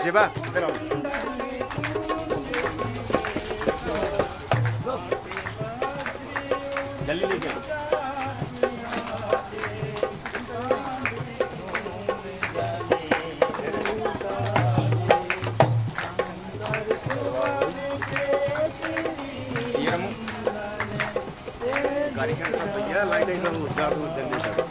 Shiva, pero. जल्दी लेके गाड़ी का भैया लाइट एकदम उठा दो जल्दी से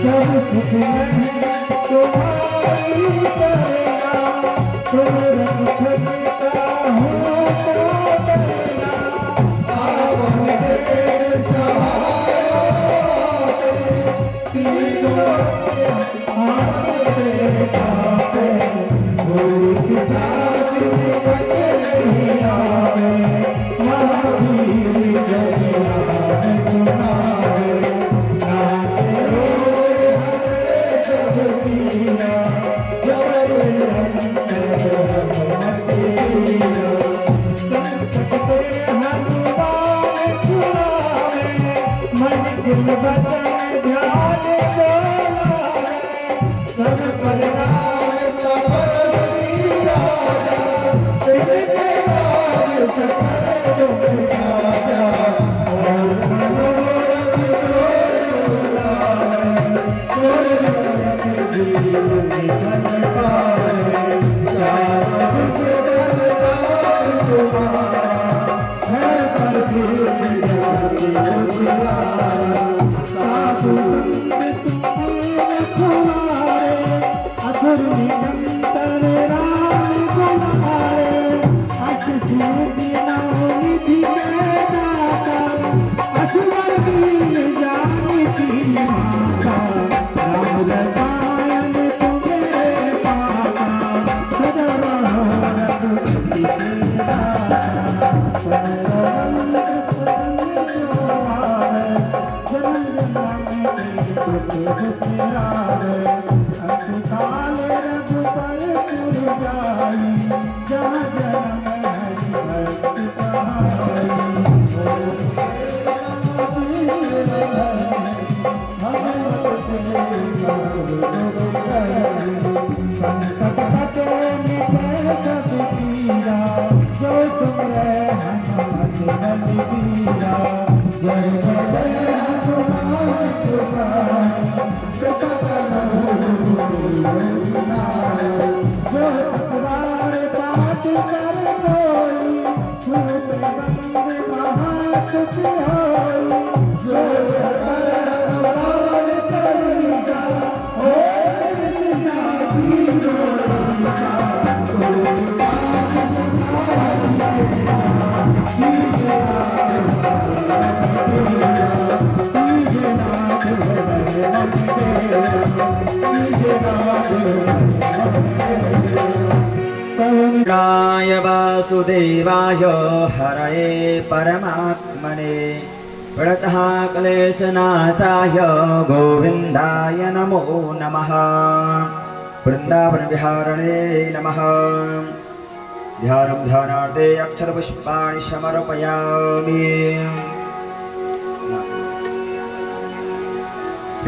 सब सुख में तुम्हारी करना, तुम छुटता हूँ तो डरना, आओ मेरे सहारा तीनों हाथ देखा पे, कोई किताब नहीं आवे, महावीर जगन्नाथ सुनावे, वासुदेवाय हरये परमात्मने प्रणतः क्लेशनाशाय गोविन्दाय नमो नमः। वृन्दावनविहारणे नमः। ध्यानं ध्यानार्थे अक्षरपुष्पाणि समर्पयामि।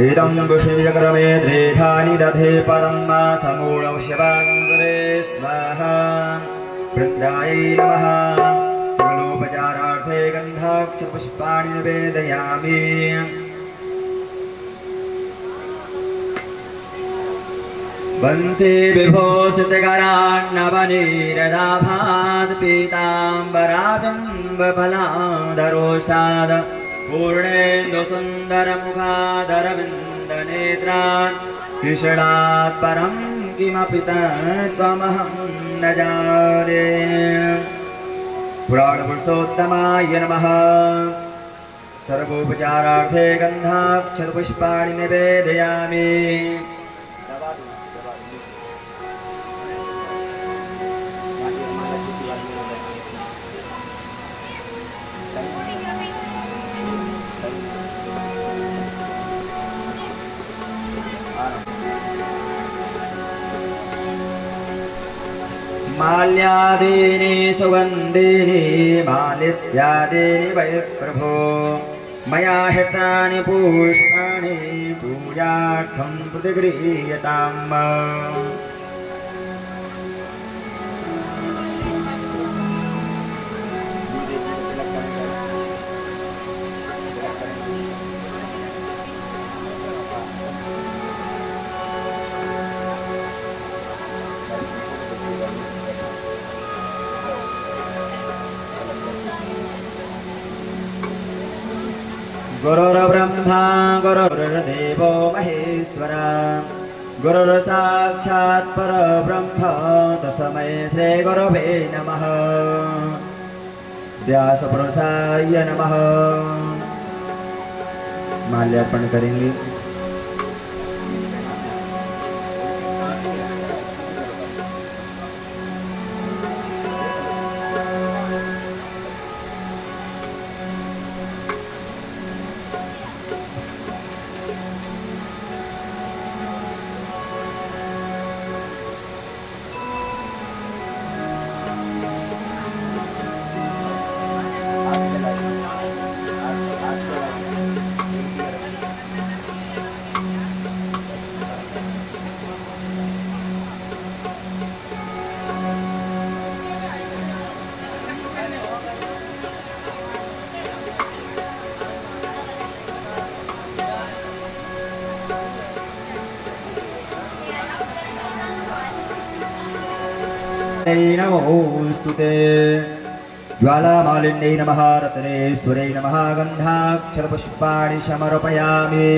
इदं विषयक्रमे त्रेधानि दधे पदं मा समूढं शिवागङ्गरे स्वाहा। वृन्दाय नमः। सकलोपचारार्थे गन्धाक्षरपुष्पाणि निवेदयामि। वंशे विभूषितकरान्नवनीरदाभात् पीताम्बराबिम्बफलाधरोष्ठात् पूर्णेन्दुसुन्दरमुखादरविन्दनेत्रात् कृष्णात् परं किमपि तत्त्वमहं न जाने। पुराणपुरुषोत्तमाय नमः। सर्वोपचारार्थे गन्धाक्षरपुष्पाणि निवेदयामि। माल्यादीनि सुगन्धीनि मालित्यादीनि वै प्रभो मया हितानि पुष्पाणि पूजार्थं प्रतिगृह्यताम्। गुरुर्ब्रह्मा गुरुर्देवो महेश्वरा गुरुर्साक्षात् परब्रह्म तस्मै श्री गुरवे नमः। व्यासपुरुषाय नमः। माल्यार्पण करेंगे। नमोस्तुते। ज्वालामालिन्यै नमः। रत्नेश्वरै नमः। गन्धाक्षरपुष्पाणि समर्पयामि।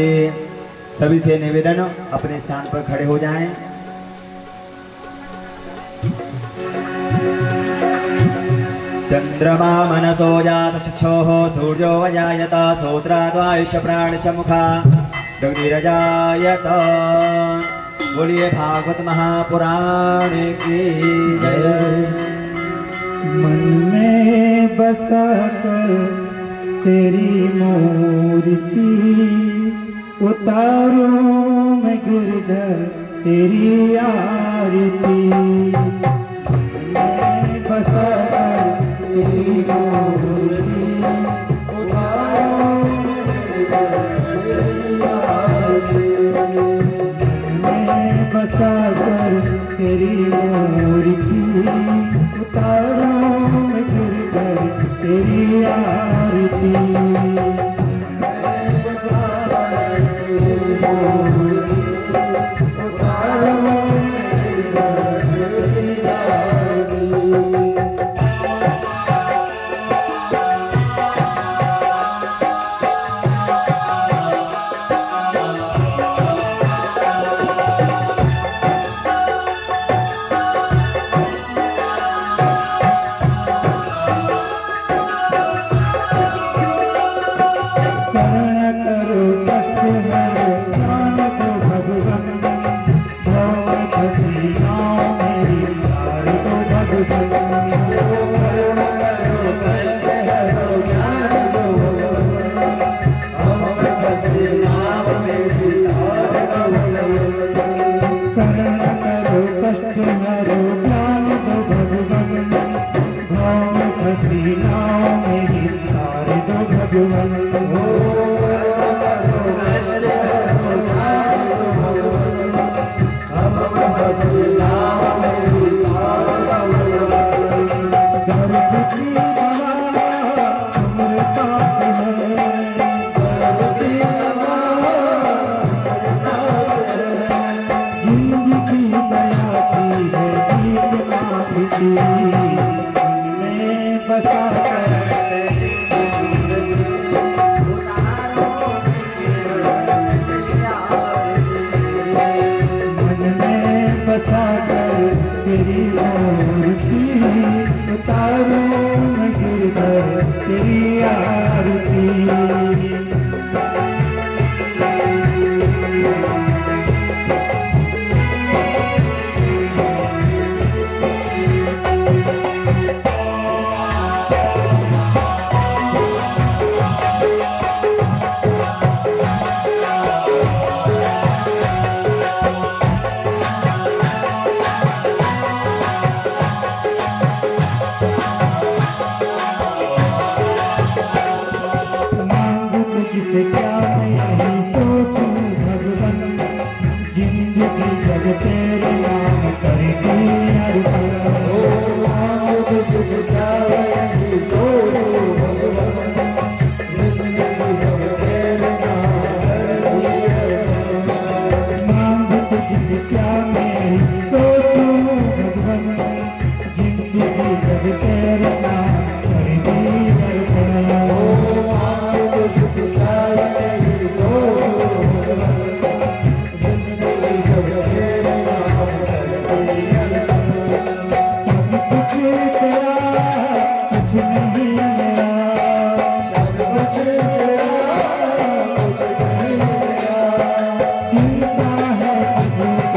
सभी से निवेदन अपने स्थान पर खड़े हो जाएं। चंद्रमा मनसो जात चक्षुः सूर्यो अजायत श्रोत्राद्वायुष प्राणशमुखा दग्धिरजायत। बोलिए भागवत महापुराण की जय। मन में बसा कर तेरी मूर्ति उतारूं मैं गिरधर तेरी आरती। मन में बसा कर तेरी मूर्ति उतारूं मैं गिरधर बसा कर तेरी मूर्ति उतारूं मैं गिरधर तेरी आरती। बसा कर तेरी मूर्ति उतारूं मैं गिरधर तेरी आरती। तेरे नाम कर दी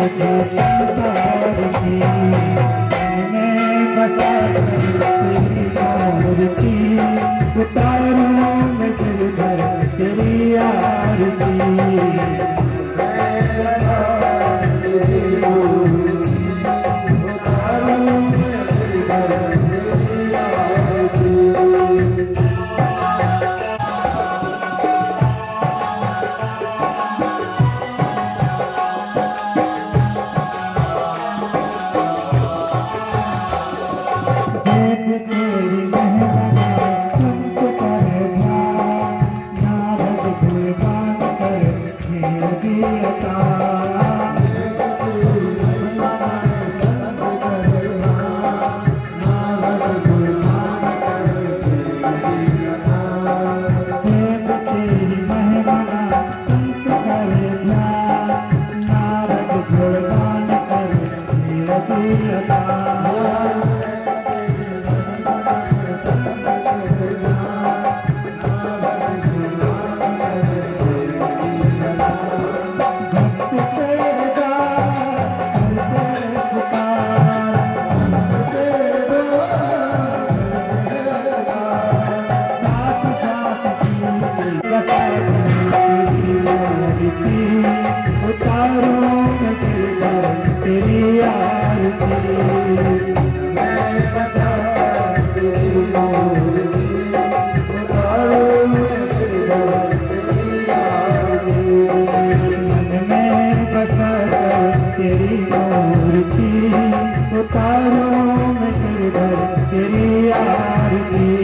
संसार की मैं बसा तेरी मूर्ति उतारूं मैं गिरधर तेरी आरती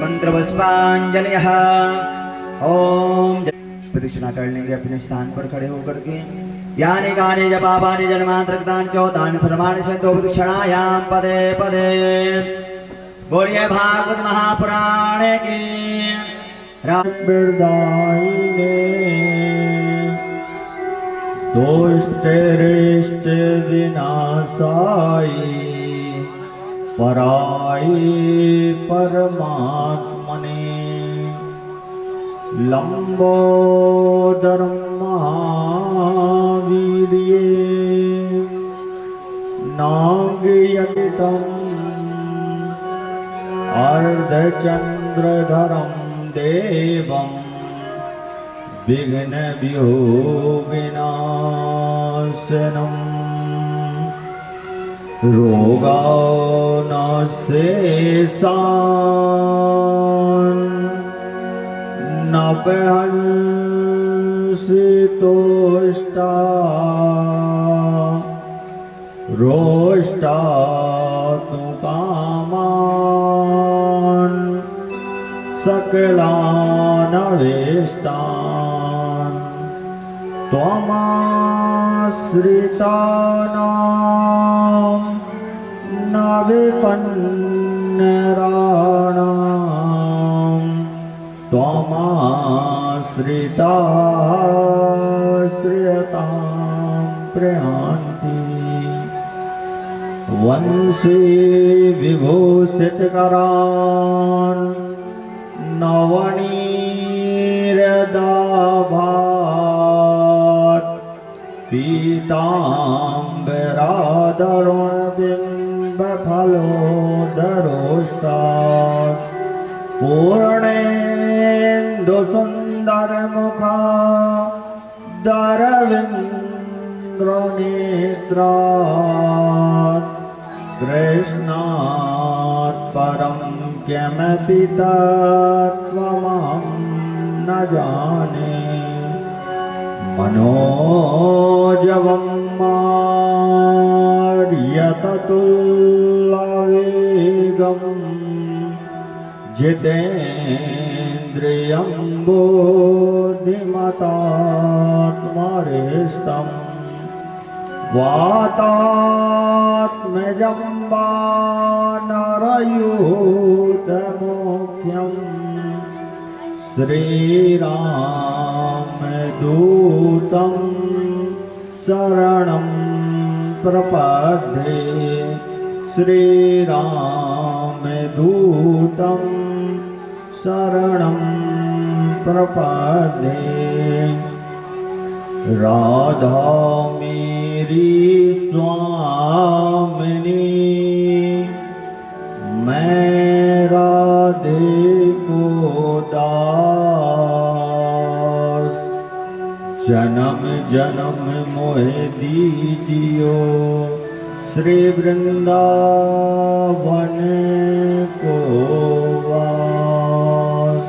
मंत्रपुष्पांजलिः। ओम। प्रदक्षिणा कर लेंगे अपने स्थान पर खड़े होकर के। यानि कानि च पापानि जन्मांतरकृतानि च तानि सर्वाणि सन्तो प्रदक्षिणायां पदे पदे। बोलिए भागवत महापुराण की। बिरदायिने दोष्टरिष्ट विनाशाय पराय परमात्मने लंबोदरं महावीर्ये नागयन्तं अर्धचन्द्रधरं देवं विघ्नवियोगिनाशनम् रोगानशेषान् नपहंसितोष्टा रोष्टातु कामान् सकलानवेष्टान् त्वमाश्रितानां न विपन्नराणां त्वमाश्रिताश्रियतां प्रयान्ति वंशी विभूषितकरान् नवनीरदाभात् पीताम्बरादरुणबिम्बफलोदरोष्टात् पूर्णेन्दुसुन्दरमुखा दरविन्द्रनेत्रात् कृष्णात् परं किमपि तत्त्वमहं न जाने मनोजवं मार्यततुल्यवेगम् जितेन्द्रियं बुद्धिमतात्मरेष्टम् वातात्मजं वानरयूथमुख्यं श्रीरामदूतं शरणं प्रपद्ये श्रीरामदूतं शरणं प्रपद्ये राधा मेरी स्वामिनी मैं राधे को दास जन्म जन्म मोहे दीजियो श्री वृंदावन को वास।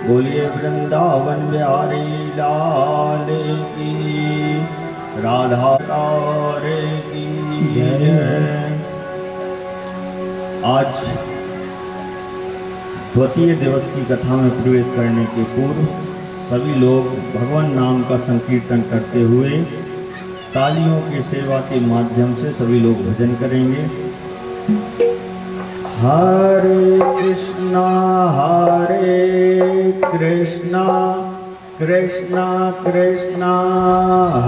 बोलिए वृंदावन बिहारी लाल की, राधा तारे की जय। आज द्वितीय दिवस की कथा में प्रवेश करने के पूर्व सभी लोग भगवान नाम का संकीर्तन करते हुए तालियों की सेवा के माध्यम से सभी लोग भजन करेंगे। हरे कृष्णा कृष्णा कृष्णा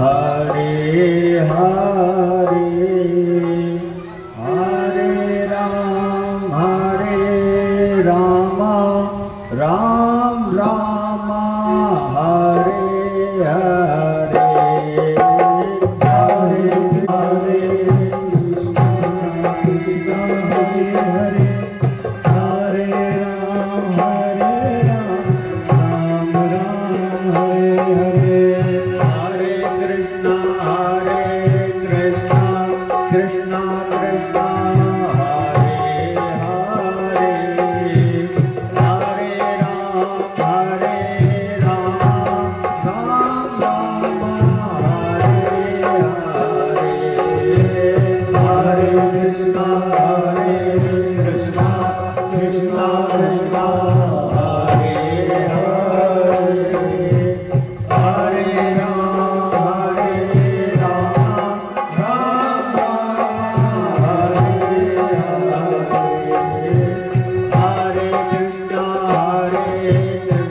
हरे हरे, हरे राम राम राम हरे हरे, हरे हरे कृष्णा कृष्णा हरे हरे, हरे राम राम राम हरे हरे, हरे कृष्णा कृष्णा कृष्णा हरे हरे, हरे राम राम राम हरे हरे, हरे कृष्णा कृष्णा कृष्णा हरे हरे, हरे राम राम राम हरे हरे, हरे कृष्णा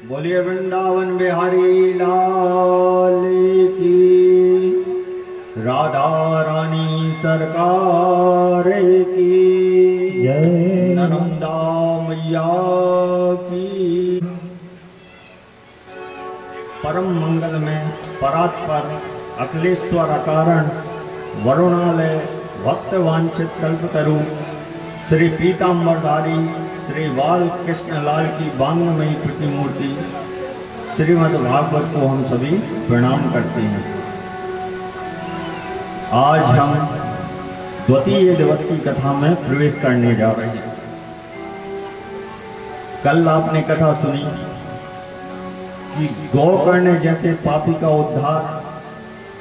बोलिए वृंदावन बिहारी लाल की, राधा रानी सरकार की जय, नर्मदा मैया की। परम मंगल में परात्पर अखिलेश्वर अकारण वरुणालय भक्त वांछित कल्पतरु श्री पीताम्बरधारी श्री बाल कृष्ण लाल की बांगमयी प्रतिमूर्ति श्रीमद् भागवत को हम सभी प्रणाम करते हैं। आज हम द्वितीय दिवस की कथा में प्रवेश करने जा रहे हैं। कल आपने कथा सुनी कि गोकर्ण जैसे पापी का उद्धार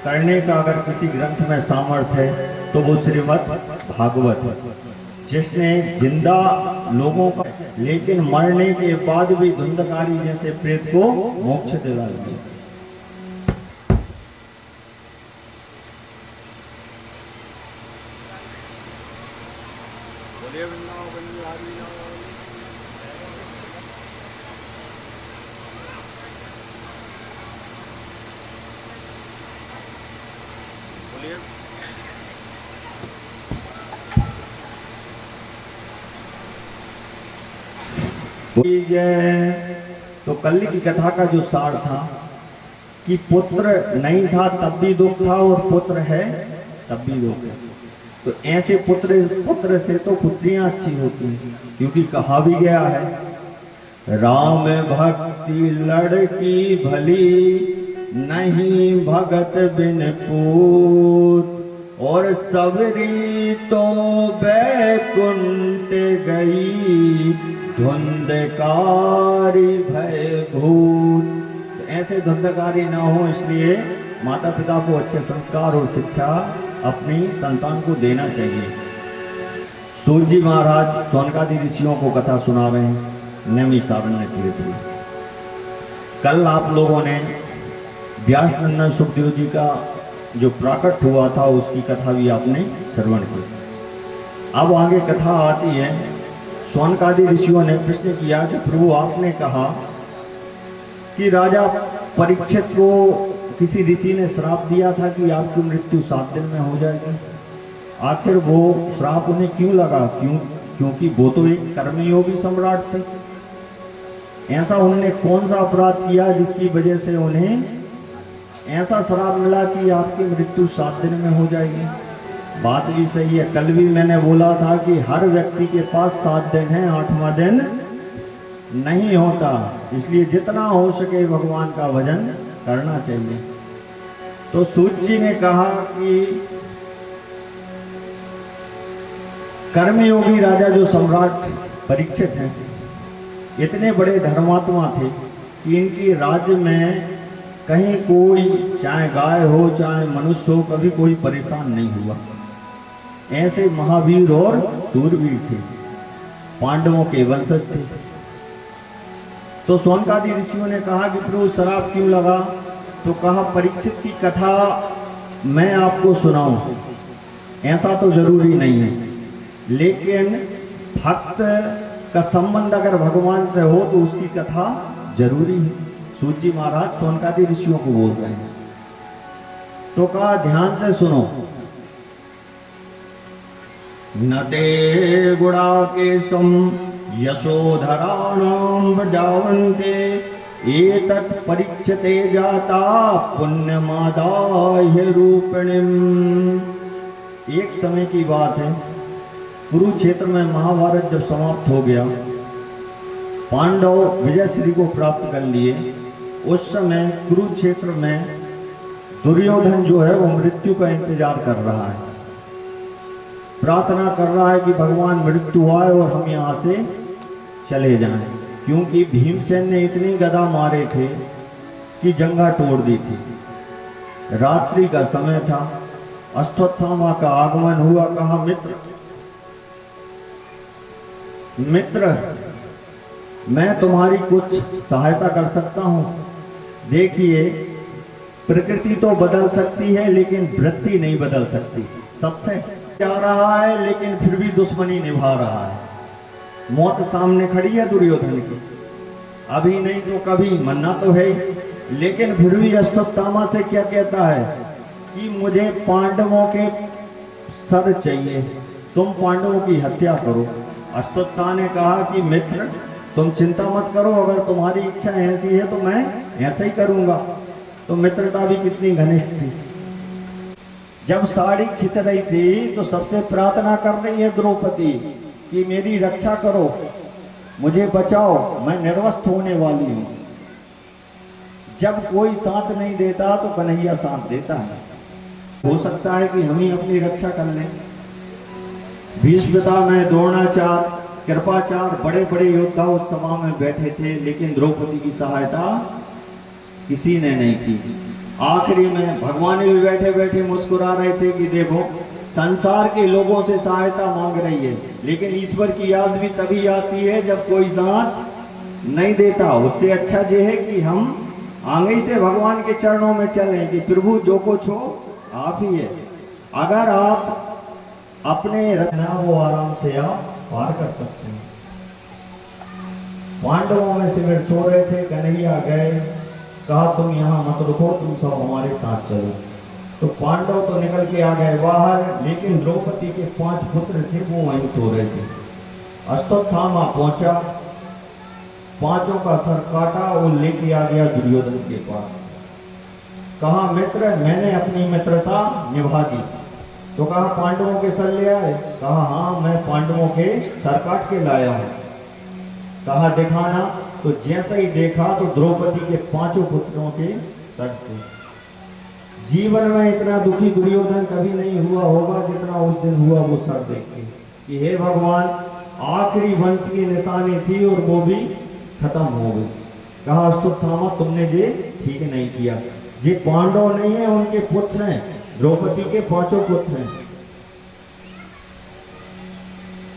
करने का अगर किसी ग्रंथ में सामर्थ्य है तो वो श्रीमद् भागवत है, जिसने जिंदा लोगों का लेकिन मरने के बाद भी धुंधकारी जैसे प्रेत को मोक्ष दिला दिया। तो कल की कथा का जो सार था कि पुत्र नहीं था तब भी दुख था और पुत्र है तब भी दुख है। तो ऐसे पुत्र से तो पुत्रियां अच्छी होती हैं, क्योंकि कहा भी गया है राम भक्ति लड़की भली नहीं भगत बिन पूत, और सबरी तो बैकुंठ गई धुंधकारी भय भूत। तो ऐसे धुंधकारी ना हो, इसलिए माता पिता को अच्छे संस्कार और शिक्षा अपनी संतान को देना चाहिए। सूर्य जी महाराज सोनकादि ऋषियों को कथा सुना रहे हैं नैमिषारण्य तीर्थ में। कल आप लोगों ने व्यास नंदन सुखदेव जी का जो प्राकट हुआ था उसकी कथा भी आपने श्रवण की। अब आगे कथा आती है। सोनकादि ऋषियों ने प्रश्न किया कि प्रभु आपने कहा कि राजा परीक्षित को किसी ऋषि ने श्राप दिया था कि आपकी मृत्यु 7 दिन में हो जाएगी। आखिर वो श्राप उन्हें क्यों लगा? क्योंकि वो तो एक कर्मयोगी सम्राट थे। ऐसा उन्होंने कौन सा अपराध किया जिसकी वजह से उन्हें ऐसा श्राप मिला कि आपकी मृत्यु 7 दिन में हो जाएगी? बात भी सही है। कल भी मैंने बोला था कि हर व्यक्ति के पास 7 दिन है, 8वां दिन नहीं होता। इसलिए जितना हो सके भगवान का भजन करना चाहिए। तो सूर्य जी ने कहा कि कर्मयोगी राजा जो सम्राट परीक्षित हैं, इतने बड़े धर्मात्मा थे कि इनकी राज्य में कहीं कोई, चाहे गाय हो चाहे मनुष्य हो, कभी कोई परेशान नहीं हुआ। ऐसे महावीर और शूरवीर थे, पांडवों के वंशज थे। तो सोनकादि ऋषियों ने कहा कि प्रभु श्राप क्यों लगा? तो कहा परीक्षित की कथा मैं आपको सुनाऊं ऐसा तो जरूरी नहीं है, लेकिन भक्त का संबंध अगर भगवान से हो तो उसकी कथा जरूरी है। सूर्य जी महाराज सोनकादि ऋषियों को बोल रहे हैं। तो कहा ध्यान से सुनो। न ते गुणाकेशम यशोधराणाम प्रजावन्ते एतत् परीक्षते जाता पुण्यमादाय रूपिणीम। एक समय की बात है, कुरुक्षेत्र में महाभारत जब समाप्त हो गया, पांडव विजय श्री को प्राप्त कर लिए। उस समय कुरुक्षेत्र में दुर्योधन जो है वो मृत्यु का इंतजार कर रहा है, प्रार्थना कर रहा है कि भगवान मृत्यु आए और हम यहाँ से चले जाएं, क्योंकि भीमसेन ने इतनी गदा मारे थे कि जंगा तोड़ दी थी। रात्रि का समय था, अश्वत्थामा का आगमन हुआ। कहा मित्र मैं तुम्हारी कुछ सहायता कर सकता हूँ। देखिए प्रकृति तो बदल सकती है लेकिन वृत्ति नहीं बदल सकती। सत्य जा रहा है लेकिन फिर भी दुश्मनी निभा रहा है। मौत सामने खड़ी है दुर्योधन की। अभी नहीं तो कभी मरना तो है ही। लेकिन फिर भी अश्वत्थामा से क्या कहता है कि मुझे पांडवों के सर चाहिए, तुम पांडवों की हत्या करो। अश्वत्थामा ने कहा कि मित्र तुम चिंता मत करो, अगर तुम्हारी इच्छा ऐसी है तो मैं ऐसा ही करूंगा। तो मित्रता भी कितनी घनिष्ठ थी। जब साड़ी खिंच रही थी तो सबसे प्रार्थना कर रही है द्रौपदी कि मेरी रक्षा करो, मुझे बचाओ, मैं निर्वस्त्र होने वाली हूं। जब कोई साथ नहीं देता तो कन्हैया साथ देता है। हो सकता है कि हम ही अपनी रक्षा कर लें। भीष्मपिता में द्रोणाचार्य, कृपाचार्य बड़े बड़े योद्धा उस सभा में बैठे थे, लेकिन द्रौपदी की सहायता किसी ने नहीं की। आखिरी में भगवान भी बैठे बैठे मुस्कुरा रहे थे कि देखो संसार के लोगों से सहायता मांग रही है, लेकिन ईश्वर की याद भी तभी आती है जब कोई साथ नहीं देता। उससे अच्छा ये है कि हम आगे से भगवान के चरणों में चलें कि प्रभु जो कुछ हो आप ही है। अगर आप अपने रखना वो आराम से आप पार कर सकते हैं। पांडवों में शिविर सो रहे थे, कन्हैया गए, कहा तुम यहाँ मत रुको, तुम सब हमारे साथ चलो। तो पांडव तो निकल के आ गए बाहर, लेकिन द्रौपदी के 5 पुत्र थे वो वहीं सो रहे थे। अश्वत्थामा पहुंचा, 5 का सर काटा और लेके आ गया दुर्योधन के पास। कहा मित्र मैंने अपनी मित्रता निभा दी। तो कहा पांडवों के सर ले आए? कहा हाँ मैं पांडवों के सर काट के लाया हूं। कहा दिखाना। तो जैसा ही देखा तो द्रौपदी के 5 पुत्रों के सर थे। जीवन में इतना दुखी दुर्योधन कभी नहीं हुआ होगा जितना उस दिन हुआ वो सर देख के कि हे भगवान आखिरी वंश की निशानी थी और वो भी खत्म हो गई। कहा अश्वत्थामा तुमने ये ठीक नहीं किया, ये पांडव नहीं है उनके पुत्र हैं, द्रौपदी के 5 पुत्र हैं।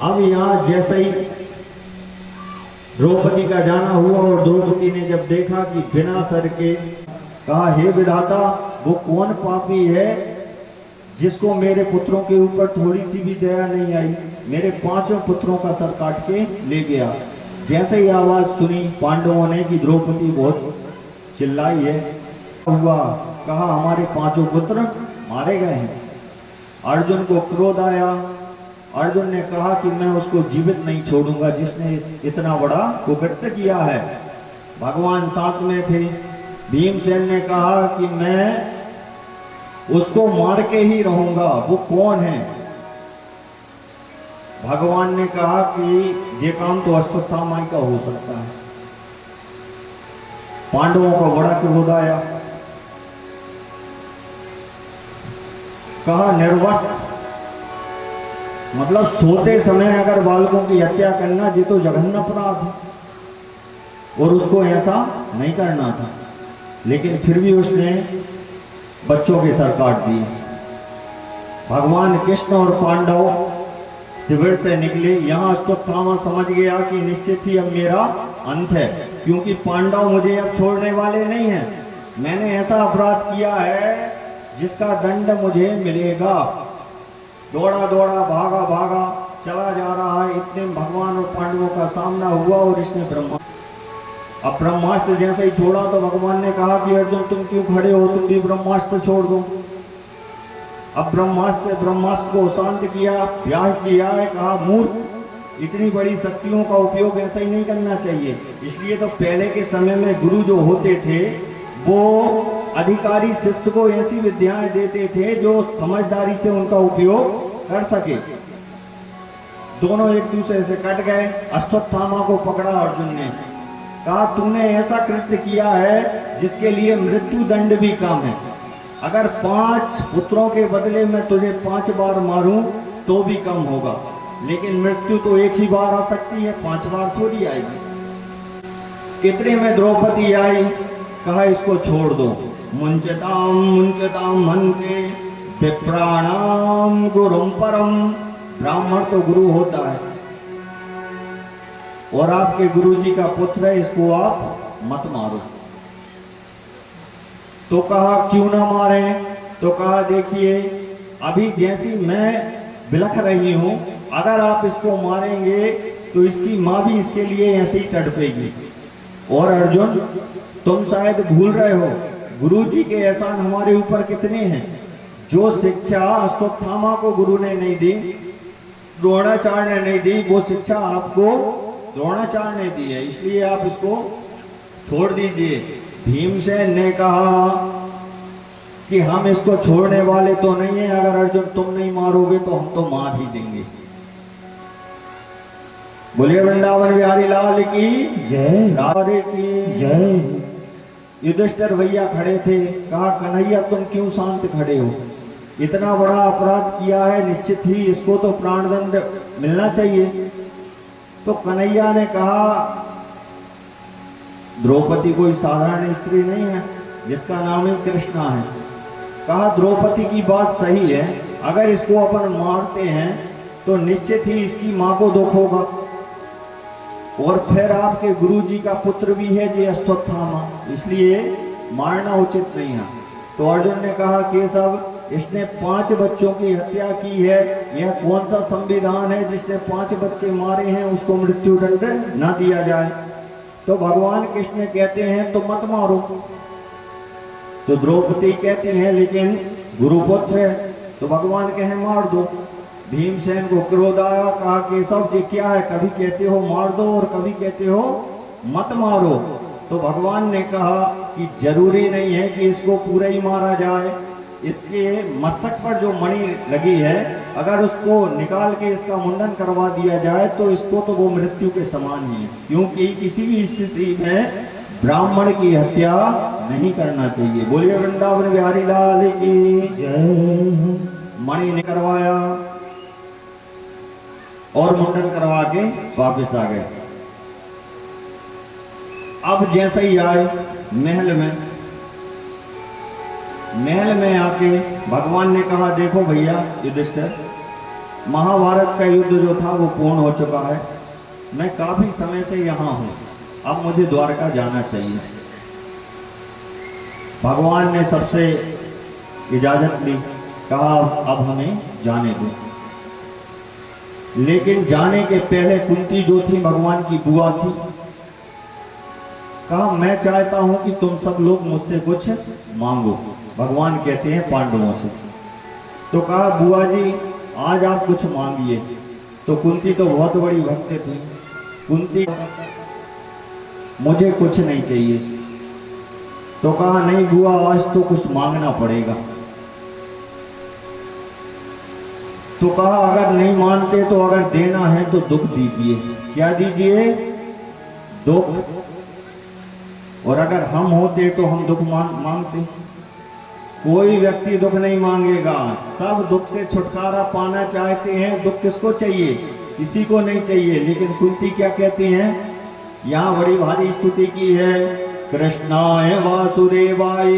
अब यहां जैसे ही द्रौपदी का जाना हुआ और द्रौपदी ने जब देखा कि बिना सर के, कहा हे विधाता वो कौन पापी है जिसको मेरे पुत्रों के ऊपर थोड़ी सी भी दया नहीं आई, मेरे 5 पुत्रों का सर काट के ले गया। जैसे ही आवाज सुनी पांडवों ने कि द्रौपदी बहुत चिल्लाई है, हुआ कहा हमारे 5 पुत्र मारे गए हैं। अर्जुन को क्रोध आया। अर्जुन ने कहा कि मैं उसको जीवित नहीं छोड़ूंगा जिसने इतना बड़ा कुकृत्य किया है। भगवान साथ में थे। भीमसेन ने कहा कि मैं उसको मार के ही रहूंगा, वो कौन है? भगवान ने कहा कि ये काम तो अश्वत्थामा का हो सकता है। पांडवों का बड़ा क्रोध आया। कहा निर्वस्त्र मतलब सोते समय अगर बालकों की हत्या करना ये तो जघन्य अपराध है और उसको ऐसा नहीं करना था, लेकिन फिर भी उसने बच्चों के सर काट दिए। भगवान कृष्ण और पांडव शिविर से निकले। यहाँ अश्वत्थामा समझ गया कि निश्चित ही अब मेरा अंत है, क्योंकि पांडव मुझे अब छोड़ने वाले नहीं हैं। मैंने ऐसा अपराध किया है जिसका दंड मुझे मिलेगा। दौड़ा दौड़ा भागा भागा चला जा रहा है। इतने में भगवान और पांडवों का सामना हुआ और इसने अब ब्रह्मास्त्र जैसे ही छोड़ा तो भगवान ने कहा कि अर्जुन तुम क्यों खड़े हो, तुम भी ब्रह्मास्त्र छोड़ दो। अब ब्रह्मास्त्र को शांत किया। व्यास जी आए, कहा मूर्ख इतनी बड़ी शक्तियों का उपयोग ऐसा ही नहीं करना चाहिए। इसलिए तो पहले के समय में गुरु जो होते थे वो अधिकारी शिष्य को ऐसी विद्याएं देते थे जो समझदारी से उनका उपयोग कर सके। दोनों एक दूसरे से कट गए। अश्वत्थामा को पकड़ा अर्जुन ने, कहा तूने ऐसा कृत्य किया है जिसके लिए मृत्यु दंड भी कम है। अगर 5 पुत्रों के बदले में तुझे 5 बार मारूं तो भी कम होगा, लेकिन मृत्यु तो एक ही बार आ सकती है, 5 बार थोड़ी आएगी। इतने में द्रौपदी आई। कहा इसको छोड़ दो। मुंचताम मनते विप्राणाम गुरुम परम। ब्राह्मण तो गुरु होता है और आपके गुरु जी का पुत्र है, इसको आप मत मारो। तो कहा क्यों ना मारे? तो कहा देखिए अभी जैसी मैं बिलख रही हूं, अगर आप इसको मारेंगे तो इसकी मां भी इसके लिए ऐसे ही तड़पेगी। और अर्जुन, तुम शायद भूल रहे हो गुरु जी के एहसान हमारे ऊपर कितने हैं। जो शिक्षा अश्वत्थामा को गुरु ने नहीं दी, द्रोणाचार्य ने नहीं दी, वो शिक्षा आपको द्रोणाचार्य ने दी है, इसलिए आप इसको छोड़ दीजिए। भीमसेन ने कहा कि हम इसको छोड़ने वाले तो नहीं है, अगर अर्जुन तुम नहीं मारोगे तो हम तो मार ही देंगे। बोलिए वृंदावन बिहारी लाल की जय, राधे की जय। युधिष्ठिर भैया खड़े थे, कहा कन्हैया तुम क्यों शांत खड़े हो, इतना बड़ा अपराध किया है, निश्चित ही इसको तो प्राणदंड मिलना चाहिए। तो कन्हैया ने कहा द्रौपदी कोई साधारण स्त्री नहीं है, जिसका नाम ही कृष्णा है। कहा द्रौपदी की बात सही है, अगर इसको अपन मारते हैं तो निश्चित ही इसकी मां को दुख होगा, और फिर आपके गुरु जी का पुत्र भी है जी अश्वत्थामा, इसलिए मारना उचित नहीं है। तो अर्जुन ने कहा केशव, इसने 5 बच्चों की हत्या की है, यह कौन सा संविधान है जिसने 5 बच्चे मारे हैं उसको मृत्युदंड न दिया जाए। तो भगवान कृष्ण कहते हैं तो मत मारो। तो द्रौपदी कहती हैं लेकिन गुरुपुत्र है, तो भगवान कहे मार दो। भीमसेन को क्रोध आया, कहा केशव जी क्या है, कभी कहते हो मार दो और कभी कहते हो मत मारो। तो भगवान ने कहा कि जरूरी नहीं है कि इसको पूरा ही मारा जाए, इसके मस्तक पर जो मणि लगी है अगर उसको निकाल के इसका मुंडन करवा दिया जाए तो इसको तो वो मृत्यु के समान ही है, क्योंकि किसी भी स्थिति में ब्राह्मण की हत्या नहीं करना चाहिए। बोलिए वृंदावन बिहारी लाल की जय। मणि ने करवाया और मुंडन करवा के वापस आ गए। अब जैसे ही आए महल में आके भगवान ने कहा देखो भैया युधिष्ठिर, महाभारत का युद्ध जो था वो पूर्ण हो चुका है, मैं काफी समय से यहाँ हूं, अब मुझे द्वारका जाना चाहिए। भगवान ने सबसे इजाजत ली, कहा अब हमें जाने दो। लेकिन जाने के पहले कुंती जो थी भगवान की बुआ थी, कहा मैं चाहता हूं कि तुम सब लोग मुझसे कुछ मांगो। भगवान कहते हैं पांडवों से। तो कहा बुआ जी आज आप कुछ मांगिए। तो कुंती तो बहुत बड़ी भक्त थी, कुंती मुझे कुछ नहीं चाहिए। तो कहा नहीं बुआ आज तो कुछ मांगना पड़ेगा। तो कहा अगर नहीं मानते तो अगर देना है तो दुख दीजिए। क्या दीजिए? दुख। और अगर हम होते तो हम दुख मांगते। कोई व्यक्ति दुख नहीं मांगेगा, सब दुख से छुटकारा पाना चाहते हैं। दुख किसको चाहिए? किसी को नहीं चाहिए। लेकिन कुंती क्या कहती हैं? यहाँ बड़ी भारी स्तुति की है, कृष्णाय वासुदेवाय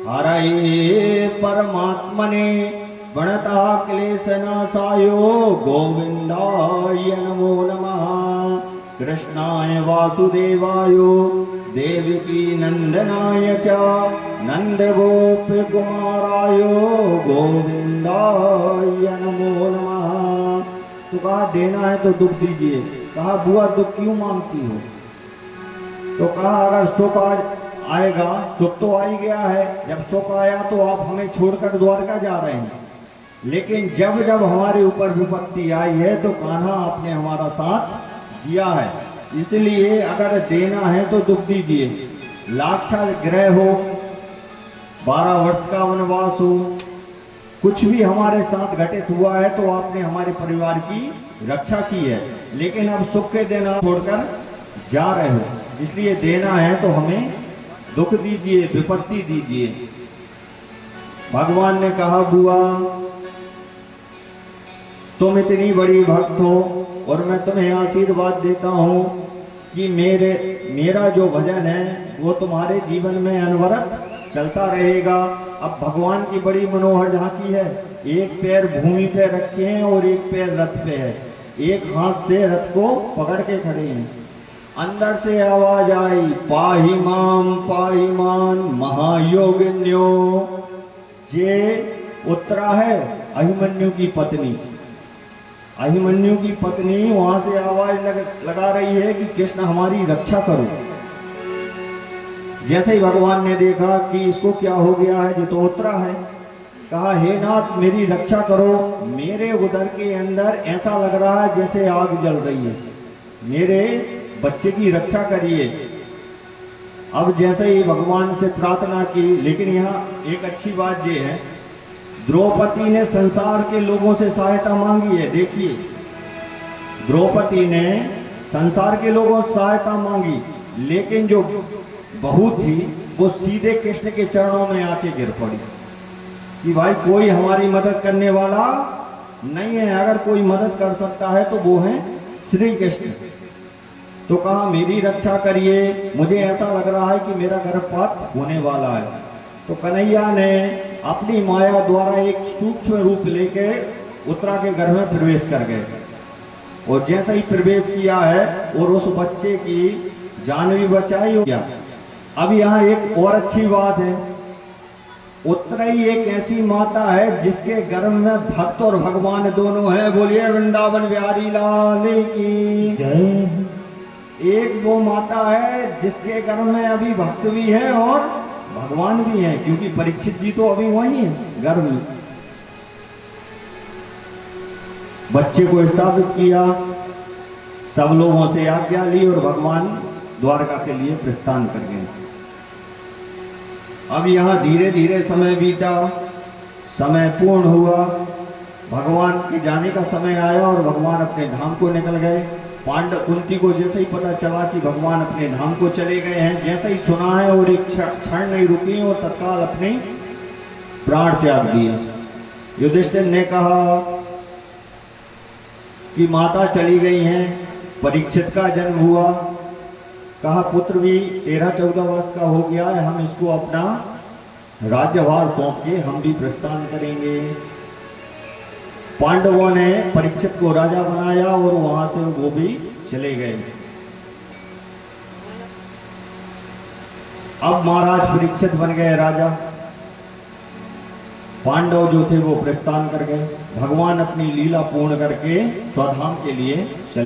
हरये परमात्मने प्रणता क्लेशनाशायो गोविंदाय नमो नमः। कृष्णाय वासुदेवाय देवकी नंदनाय च नंदगोप कुमाराय गोविंदाय नमो नमः। तो कहा देना है तो दुख दीजिए। कहा बुआ दुख क्यों मांगती हो? तो कहा अगर सुख आएगा, सुख तो आ ही गया है, जब सुख आया तो आप हमें छोड़कर द्वारका जा रहे हैं। लेकिन जब जब हमारे ऊपर विपत्ति आई है तो कान्हा आपने हमारा साथ दिया है, इसलिए अगर देना है तो दुख दीजिए। लाक्षा ग्रह हो, 12 वर्ष का वनवास हो, कुछ भी हमारे साथ घटित हुआ है तो आपने हमारे परिवार की रक्षा की है। लेकिन अब सुख के देना छोड़कर जा रहे हो, इसलिए देना है तो हमें दुख दीजिए, विपत्ति दीजिए। भगवान ने कहा बुआ तुम इतनी बड़ी भक्त हो और मैं तुम्हें आशीर्वाद देता हूँ कि मेरा जो भजन है वो तुम्हारे जीवन में अनवरत चलता रहेगा। अब भगवान की बड़ी मनोहर झांकी है, एक पैर भूमि पे रखे हैं और एक पैर रथ पे है, एक हाथ से रथ को पकड़ के खड़े हैं। अंदर से आवाज आई पाहि मान महायोगिन्यो। ये उत्तरा है अभिमन्यु की पत्नी। अभिमन्यु की पत्नी वहां से आवाज लगा रही है कि कृष्ण हमारी रक्षा करो। जैसे ही भगवान ने देखा कि इसको क्या हो गया है, ये तो उतरा है, कहा हे नाथ मेरी रक्षा करो, मेरे उदर के अंदर ऐसा लग रहा है जैसे आग जल रही है, मेरे बच्चे की रक्षा करिए। अब जैसे ही भगवान से प्रार्थना की, लेकिन यहाँ एक अच्छी बात ये है, द्रौपदी ने संसार के लोगों से सहायता मांगी है। देखिए, द्रौपदी ने संसार के लोगों से सहायता मांगी, लेकिन जो बहू थी वो सीधे कृष्ण के चरणों में आके गिर पड़ी कि भाई कोई हमारी मदद करने वाला नहीं है, अगर कोई मदद कर सकता है तो वो है श्री कृष्ण। तो कहा मेरी रक्षा करिए, मुझे ऐसा लग रहा है कि मेरा गर्भपात होने वाला है। तो कन्हैया ने अपनी माया द्वारा एक सूक्ष्म रूप लेकर उत्तरा के घर में प्रवेश कर गए, और जैसे ही प्रवेश किया है और उस बच्चे की जान भी बचाई हो गया। अब यहाँ एक और अच्छी बात है, उत्तरा ही एक ऐसी माता है जिसके गर्भ में भक्त और भगवान दोनों हैं। बोलिए वृंदावन बिहारी लाल की जय। एक वो माता है जिसके गर्भ में अभी भक्त भी है और भगवान भी है, क्योंकि परीक्षित जी तो अभी वही है गर्भ में। बच्चे को स्थापित किया, सब लोगों से आज्ञा ली और भगवान द्वारका के लिए प्रस्थान कर गए। अब यहाँ धीरे धीरे समय बीता, समय पूर्ण हुआ, भगवान के जाने का समय आया और भगवान अपने धाम को निकल गए। पांडव कुंती को जैसे ही पता चला कि भगवान अपने धाम को चले गए हैं, जैसे ही सुना है और एक क्षण नहीं रुकी और तत्काल अपने प्राण त्याग दिए। युधिष्ठिर ने कहा कि माता चली गई हैं, परीक्षित का जन्म हुआ, कहा पुत्र भी 13-14 वर्ष का हो गया है, हम इसको अपना राज्यभार सौंप के हम भी प्रस्थान करेंगे। पांडवों ने परीक्षित को राजा बनाया और वहां से वो भी चले गए। अब महाराज परीक्षित बन गए राजा, पांडव जो थे वो प्रस्थान कर गए। भगवान अपनी लीला पूर्ण करके स्वधाम के लिए चले।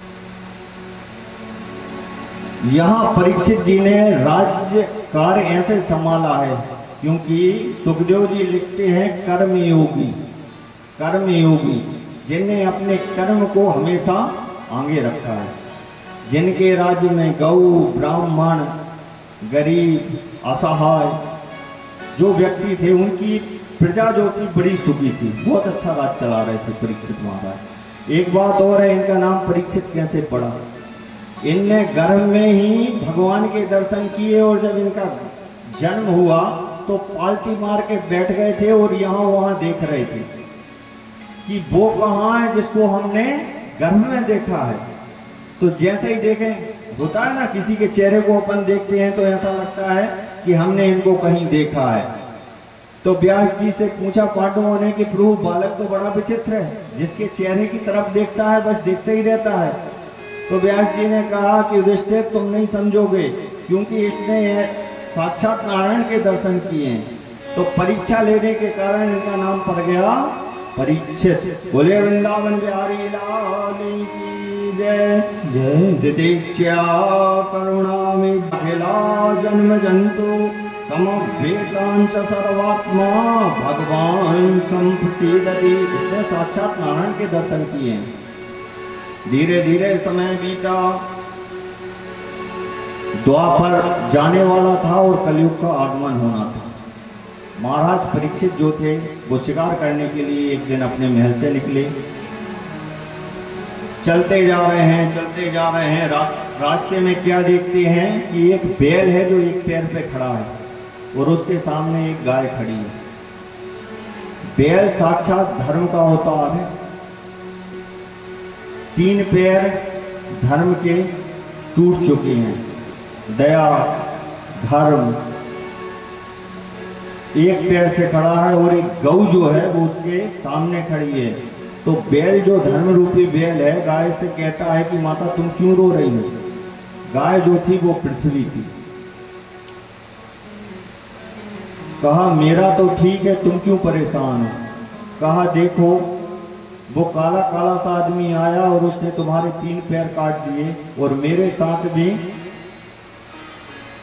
यहाँ परीक्षित जी ने राज्य कार्य ऐसे संभाला है, क्योंकि सुखदेव जी लिखते हैं कर्मयोगी, कर्मयोगी जिन्हें अपने कर्म को हमेशा आगे रखा है, जिनके राज्य में गौ, ब्राह्मण, गरीब, असहाय जो व्यक्ति थे, उनकी प्रजा जो थी बड़ी सुखी थी, बहुत अच्छा राज चला रहे थे परीक्षित महाराज। एक बात और है, इनका नाम परीक्षित कैसे पड़ा, इनने गर्भ में ही भगवान के दर्शन किए और जब इनका जन्म हुआ तो पालती मार के बैठ गए थे और यहाँ वहां देख रहे थे कि वो कहाँ है जिसको हमने गर्भ में देखा है। तो जैसे ही देखें, होता है ना, किसी के चेहरे को अपन देखते हैं तो ऐसा लगता है कि हमने इनको कहीं देखा है। तो व्यास जी से पूछा पांडवों ने कि प्रभु बालक तो बड़ा विचित्र है, जिसके चेहरे की तरफ देखता है बस देखते ही रहता है। तो व्यास जी ने कहा कि युधिष्ठिर तुम नहीं समझोगे, क्योंकि इसने साक्षात नारायण के दर्शन किए हैं, तो परीक्षा लेने के कारण इनका नाम पड़ गया परीक्षित। बोले वृंदावन बिहारी लाल की जय। जय दिदीक्षा करुणा में जन्म जंतु समवेतांच सर्वात्मा भगवान संप्रसीदति। इसने साक्षात नारायण के दर्शन किए हैं। धीरे धीरे समय बीता, द्वापर जाने वाला था और कलयुग का आगमन होना था। महाराज परीक्षित जो थे वो शिकार करने के लिए एक दिन अपने महल से निकले। चलते जा रहे हैं, चलते जा रहे हैं, रास्ते में क्या देखते हैं कि एक बैल है जो एक पैर पे खड़ा है और उसके सामने एक गाय खड़ी है। बैल साक्षात धर्म का अवतार है। 3 पैर धर्म के टूट चुके हैं, दया, धर्म। एक पैर से खड़ा है और एक गौ जो है वो उसके सामने खड़ी है। तो बैल जो धर्म रूपी बैल है, गाय से कहता है कि माता तुम क्यों रो रही हो। गाय जो थी वो पृथ्वी थी। कहा मेरा तो ठीक है, तुम क्यों परेशान हो। कहा देखो वो काला काला सा आदमी आया और उसने तुम्हारे 3 पैर काट दिए और मेरे साथ भी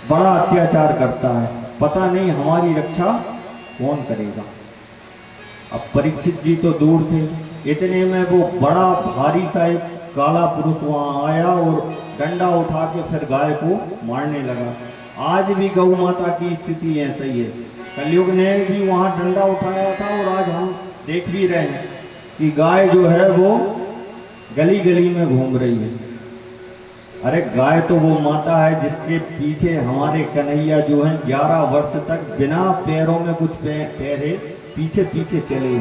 बड़ा अत्याचार करता है, पता नहीं हमारी रक्षा कौन करेगा। अब परीक्षित जी तो दूर थे, इतने में वो बड़ा भारी सा एक काला पुरुष वहां आया और डंडा उठा के फिर गाय को मारने लगा। आज भी गौ माता की स्थिति ऐसा ही है। कलयुग ने भी वहां डंडा उठाया था और आज हम देख भी रहे हैं कि गाय जो है वो गली गली में घूम रही है। अरे गाय तो वो माता है जिसके पीछे हमारे कन्हैया जो है 11 वर्ष तक बिना पैरों में कुछ पैरे पीछे पीछे चले,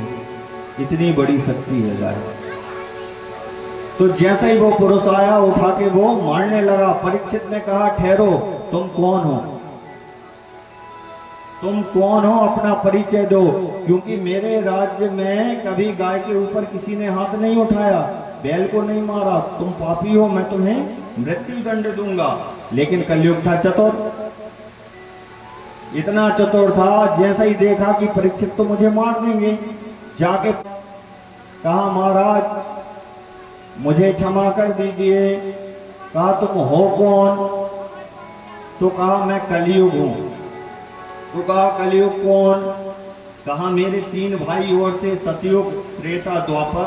इतनी बड़ी शक्ति है गाय। तो जैसे ही वो पुरुष आया उठा के वो मारने लगा। परीक्षित ने कहा ठहरो, तुम कौन हो, तुम कौन हो, अपना परिचय दो, क्योंकि मेरे राज्य में कभी गाय के ऊपर किसी ने हाथ नहीं उठाया, बैल को नहीं मारा, तुम पापी हो, मैं तुम्हें मृत्यु दंड दूंगा। लेकिन कलयुग था चतुर, इतना चतुर था, जैसा ही देखा कि परीक्षित तो मुझे मार देंगे, जाके कहा महाराज मुझे क्षमा कर दीजिए। कहा तुम हो कौन? तो कहा मैं कलयुग हूं। तो कहा कलयुग कौन? कहा मेरे 3 भाई और थे, सतयुग त्रेता द्वापर,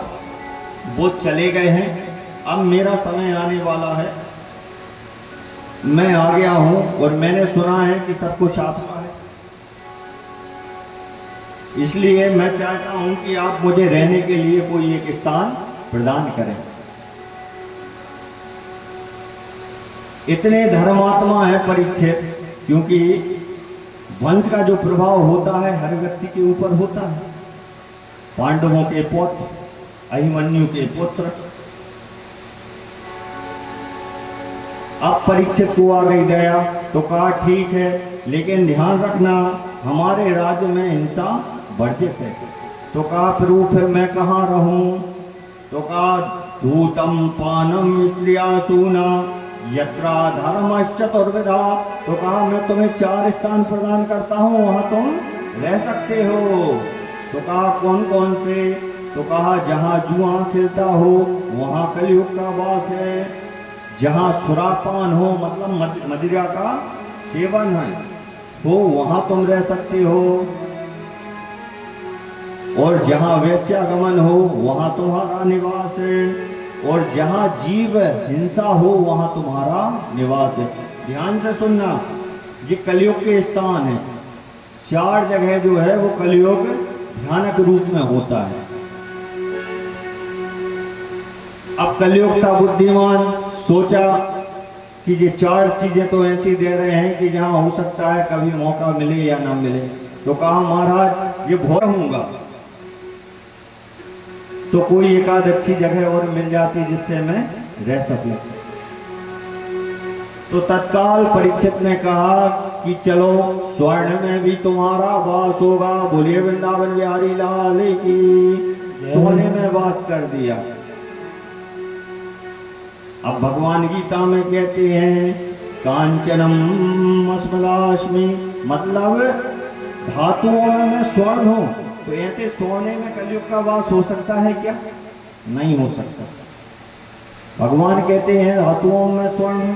वो चले गए हैं, अब मेरा समय आने वाला है, मैं आ गया हूं और मैंने सुना है कि सब कुछ आपका है, इसलिए मैं चाहता हूं कि आप मुझे रहने के लिए कोई एक स्थान प्रदान करें। इतने धर्मात्मा है परीक्षित, क्योंकि वंश का जो प्रभाव होता है हर व्यक्ति के ऊपर होता है। पांडवों के पुत्र, अभिमन्यु के पुत्र, अब परीक्षित को आ गई दया, तो कहा ठीक है, लेकिन ध्यान रखना हमारे राज्य में हिंसा वर्जित है। तो कहा प्रभु फिर मैं कहाँ रहूं? तो कहा धूतम पानम स्त्रिया सूना यत्रा धर्मश्चतुर्विधा। तो कहा मैं तुम्हें 4 स्थान प्रदान करता हूं, वहां तुम रह सकते हो। तो कहा कौन कौन से? तो कहा जहां जुआ खिलता हो वहां कलयुग का वास है, जहां सुरापान हो मतलब मदिरा का सेवन है हो वहां तुम रह सकते हो, और जहां वैश्यागमन हो वहां तुम्हारा निवास है, और जहां जीव हिंसा हो वहां तुम्हारा निवास है। ध्यान से सुनना, ये कलयुग के स्थान है। 4 जगह जो है वो कलयुग भयानक रूप में होता है। अब कलयुग का बुद्धिमान सोचा कि ये 4 चीजें तो ऐसी दे रहे हैं कि जहां हो सकता है कभी मौका मिले या ना मिले। तो कहा महाराज ये भोर होऊंगा तो कोई एक आध अच्छी जगह और मिल जाती जिससे मैं रह सकूं। तो तत्काल परीक्षित ने कहा कि चलो स्वर्ण में भी तुम्हारा वास होगा, बोलिए वृंदावन बिहारी लाल की। सोने में वास कर दिया। अब भगवान गीता में कहते हैं कांचनम अस्मदास्मि, मतलब धातुओं में मैं स्वर्ण हूं। तो ऐसे सोने में कलयुग का वास हो सकता है क्या? नहीं हो सकता। भगवान कहते हैं धातुओं में स्वर्ण,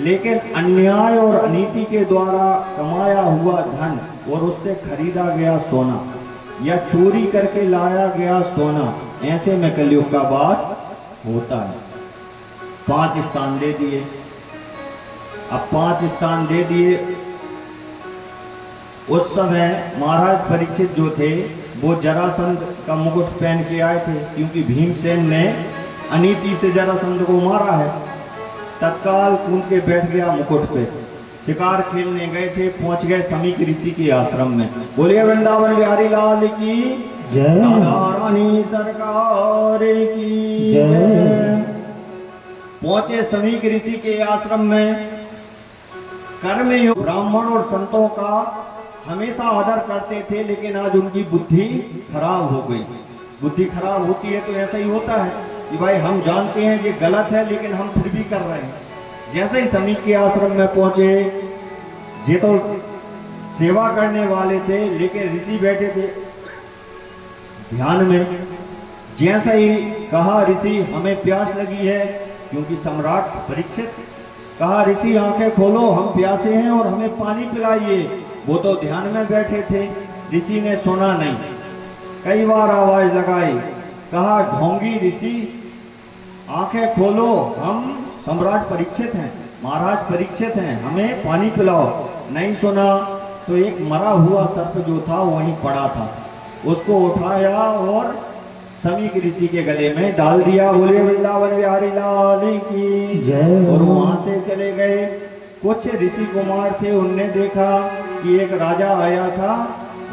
लेकिन अन्याय और अनीति के द्वारा कमाया हुआ धन और उससे खरीदा गया सोना या चोरी करके लाया गया सोना, ऐसे में कलयुग का वास होता है। 5 स्थान दे दिए। अब 5 स्थान दे दिए। उस समय महाराज परीक्षित जो थे वो जरासंध का मुकुट पहन के आए थे, क्योंकि भीमसेन ने अनीति से जरासंध को मारा है। तत्काल कूद के बैठ गया मुकुट पे। शिकार खेलने गए थे, पहुंच गए समीक ऋषि के आश्रम में। बोलिए वृंदावन बिहारी लाल की जय, राधा रानी सरकार की जय। पहुंचे समीक ऋषि के आश्रम में। कर्मयोग ब्राह्मण और संतों का हमेशा आदर करते थे, लेकिन आज उनकी बुद्धि खराब हो गई। बुद्धि खराब होती है तो ऐसा ही होता है कि भाई हम जानते हैं ये गलत है, लेकिन हम फिर भी कर रहे हैं। जैसे ही समीक के आश्रम में पहुंचे, ये तो सेवा करने वाले थे, लेकिन ऋषि बैठे थे ध्यान में। जैसे ही कहा ऋषि हमें प्यास लगी है, क्योंकि सम्राट परीक्षित कहा ऋषि आंखें खोलो, हम प्यासे हैं और हमें पानी पिलाइए। वो तो ध्यान में बैठे थे, ऋषि ने सुना नहीं। कई बार आवाज लगाई, कहा ढोंगी ऋषि आंखें खोलो, हम सम्राट परीक्षित हैं, महाराज परीक्षित हैं, हमें पानी पिलाओ। नहीं सुना तो एक मरा हुआ सर्प जो था वहीं पड़ा था, उसको उठाया और समीक ऋषि के गले में डाल दिया। बोले वृंदावन बिहारी लाल की जय। और वहां से चले गए। कुछ ऋषि कुमार थे, उनने देखा कि एक राजा आया था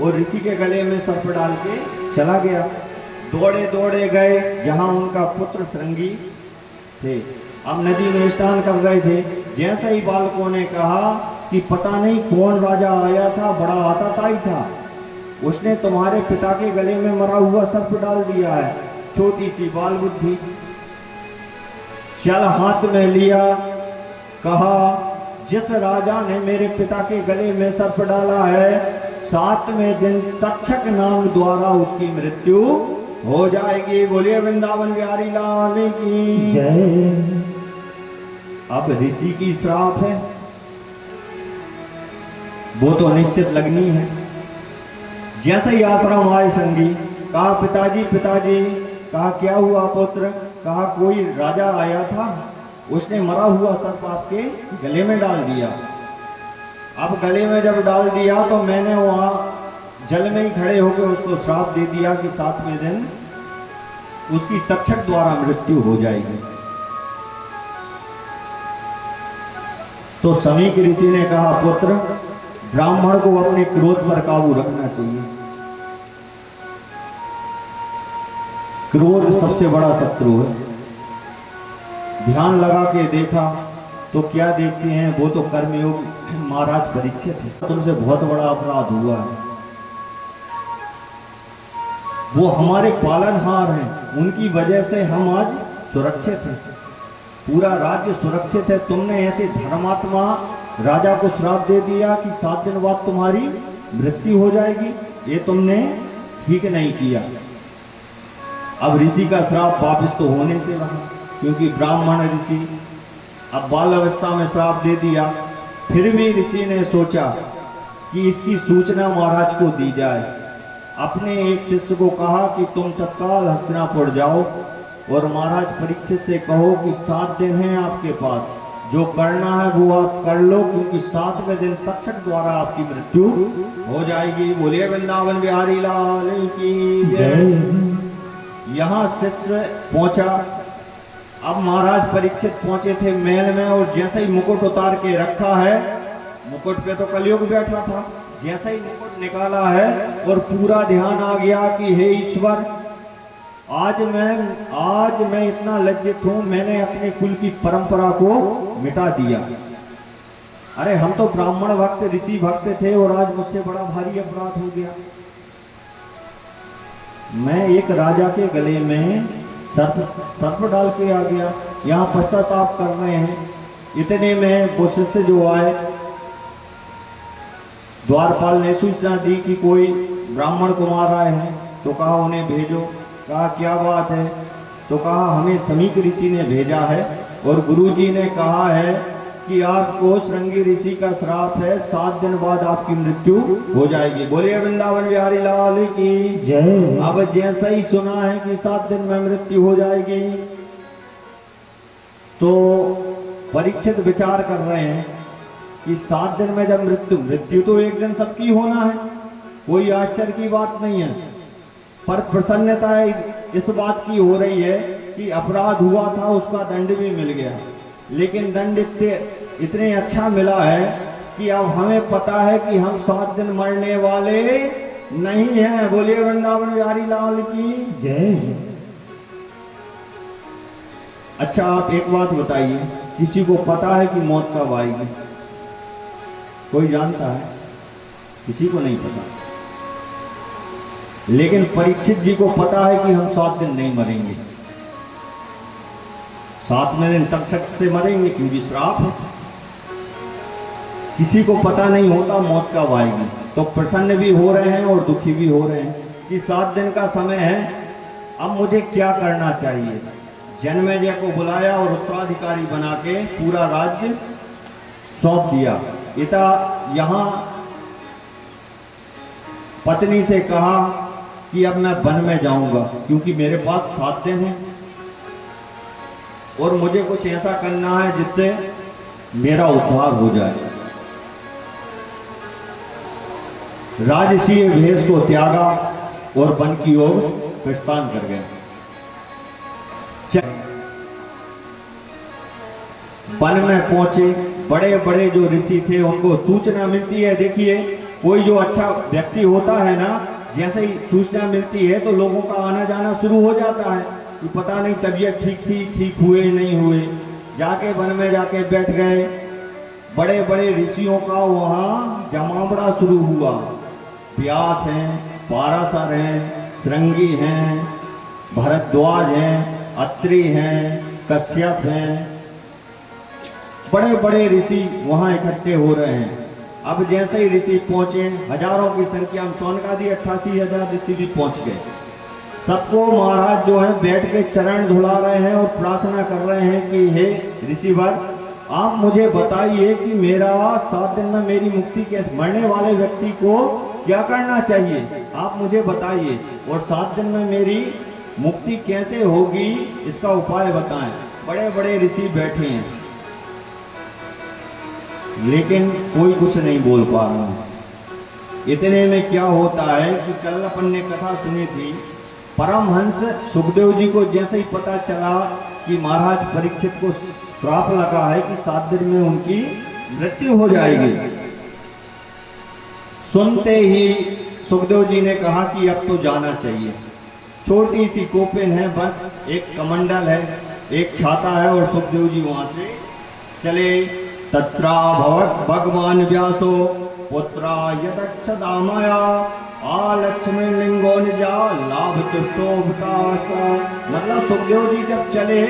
और ऋषि के गले में सर्प डाल के चला गया। दौड़े दौड़े गए जहां उनका पुत्र श्रृंगी थे। अब नदी में स्नान कर रहे थे। जैसे ही बालकों ने कहा कि पता नहीं कौन राजा आया था, बड़ा आताताई था, उसने तुम्हारे पिता के गले में मरा हुआ सर्प डाल दिया है। छोटी सी बाल बुद्धि। चल हाथ में लिया, कहा जिस राजा ने मेरे पिता के गले में सर्प डाला है, 7वें दिन तक्षक नाग द्वारा उसकी मृत्यु हो जाएगी। बोलिए वृंदावन बिहारी लाल की जय। अब ऋषि की श्राप है, वो तो निश्चित लगनी है। जैसे ही आश्रम आए संगी, कहा पिताजी पिताजी। कहा क्या हुआ पुत्र। कहा कोई राजा आया था, उसने मरा हुआ सर्प आपके गले में डाल दिया। अब गले में जब डाल दिया तो मैंने वहां जल में ही खड़े होकर उसको श्राप दे दिया कि 7वें दिन उसकी तक्षक द्वारा मृत्यु हो जाएगी। तो समीक ऋषि ने कहा पुत्र, ब्राह्मण को अपने क्रोध पर काबू रखना चाहिए। क्रोध सबसे बड़ा शत्रु है। ध्यान लगा के देखा तो क्या देखते हैं, वो तो कर्मयोग महाराज परीक्षित है। तुमसे बहुत बड़ा अपराध हुआ है। वो हमारे पालनहार हैं, उनकी वजह से हम आज सुरक्षित हैं, पूरा राज्य सुरक्षित है। तुमने ऐसे धर्मात्मा राजा को श्राप दे दिया कि 7 दिन बाद तुम्हारी मृत्यु हो जाएगी। ये तुमने ठीक नहीं किया। अब ऋषि का श्राप वापिस तो होने से रहा, क्योंकि ब्राह्मण ऋषि अब बाल अवस्था में श्राप दे दिया। फिर भी ऋषि ने सोचा कि इसकी सूचना महाराज को दी जाए। अपने एक शिष्य को कहा कि तुम तत्काल हस्तिनापुर जाओ और महाराज परीक्षित से कहो कि 7 दिन हैं आपके पास, जो करना है वो आप कर लो, क्योंकि 7वें दिन तक्षक द्वारा आपकी मृत्यु हो जाएगी। बोलिए वृंदावन बिहारी लाल की जय। यहाँ शिष्य पहुंचा। अब महाराज परीक्षित पहुंचे थे महल में, और जैसे ही मुकुट उतार के रखा है, मुकुट पे तो कलयुग बैठा था, जैसे ही मुकुट निकाला है और पूरा ध्यान आ गया कि हे ईश्वर, आज मैं इतना लज्जित हूं, मैंने अपने कुल की परंपरा को मिटा दिया। अरे हम तो ब्राह्मण भक्त ऋषि भक्त थे और आज मुझसे बड़ा भारी अपराध हो गया। मैं एक राजा के गले में सर्प डाल के आ गया। यहाँ पश्चाताप कर रहे हैं। इतने में वो शिष्य जो आए, द्वारपाल ने सूचना दी कि कोई ब्राह्मण कुमार आए हैं, तो कहा उन्हें भेजो। कहा क्या बात है। तो कहा हमें समीक ऋषि ने भेजा है और गुरुजी ने कहा है कि आपको श्रृंगी ऋषि का श्राप है, 7 दिन बाद आपकी मृत्यु हो जाएगी। बोलिए वृंदावन बिहारी लाल की जय। अब जैसे ही सुना है कि 7 दिन में मृत्यु हो जाएगी, तो परीक्षित विचार कर रहे हैं कि 7 दिन में जब मृत्यु तो एक दिन सबकी होना है, कोई आश्चर्य की बात नहीं है। पर प्रसन्नता इस बात की हो रही है कि अपराध हुआ था, उसका दंड भी मिल गया, लेकिन दंड इतने अच्छा मिला है कि अब हमें पता है कि हम 7 दिन मरने वाले नहीं हैं। बोलिए वृंदावन बिहारी लाल की जय। अच्छा आप एक बात बताइए, किसी को पता है कि मौत कब आएगी? कोई जानता है? किसी को नहीं पता। लेकिन परीक्षित जी को पता है कि हम 7 दिन नहीं मरेंगे, 7वें दिन तक्षक से मरेंगे, क्योंकि श्राप है। किसी को पता नहीं होता मौत कब आएगी, तो प्रसन्न भी हो रहे हैं और दुखी भी हो रहे हैं कि 7 दिन का समय है, अब मुझे क्या करना चाहिए। जन्मेजय को बुलाया और उत्तराधिकारी बना के पूरा राज्य सौंप दिया। इता यहाँ पत्नी से कहा कि अब मैं वन में जाऊंगा, क्योंकि मेरे पास 7 दिन है और मुझे कुछ ऐसा करना है जिससे मेरा उद्धार हो जाए। राजसीय भेष को त्यागा और वन की ओर प्रस्थान कर गए। वन में पहुंचे, बड़े बड़े जो ऋषि थे उनको सूचना मिलती है। देखिए, कोई जो अच्छा व्यक्ति होता है ना, जैसे ही सूचना मिलती है तो लोगों का आना जाना शुरू हो जाता है कि पता नहीं तबीयत ठीक थी, ठीक हुए नहीं हुए। जाके वन में जाके बैठ गए। बड़े बड़े ऋषियों का वहाँ जमावड़ा शुरू हुआ। व्यास हैं, पाराशर हैं, श्रृंगी हैं, भरद्वाज हैं, अत्रि हैं, कश्यप हैं, बड़े बड़े ऋषि वहाँ इकट्ठे हो रहे हैं। अब जैसे ही ऋषि पहुंचे, हजारों की संख्या में, सोनकादि 88,000 ऋषि भी पहुंच गए। सबको महाराज जो है बैठ के चरण धुला रहे हैं और प्रार्थना कर रहे हैं कि हे ऋषिवर, आप मुझे बताइए कि मेरा 7 दिन में मेरी मुक्ति कैसे, मरने वाले व्यक्ति को क्या करना चाहिए, आप मुझे बताइए, और 7 दिन में मेरी मुक्ति कैसे होगी, इसका उपाय बताएं। बड़े बड़े ऋषि बैठे हैं, लेकिन कोई कुछ नहीं बोल पा रहा है। इतने में क्या होता है कि कल अपन ने कथा सुनी थी, परमहंस सुखदेव जी को जैसे ही पता चला कि महाराज परीक्षित को श्राप लगा है कि 7 दिन में उनकी मृत्यु हो जाएगी, सुनते ही सुखदेव जी ने कहा कि अब तो जाना चाहिए। छोटी सी कोपिन है, बस एक कमंडल है, एक छाता है, और सुखदेव जी वहां से चले। तत्रा भवत भगवान व्यासो पुत्रा यदक्षदामया आलक्ष्मी लिंगो निजा लाभ तुष्टो भूतास्ता। मतलब सुखदेव जी जब चले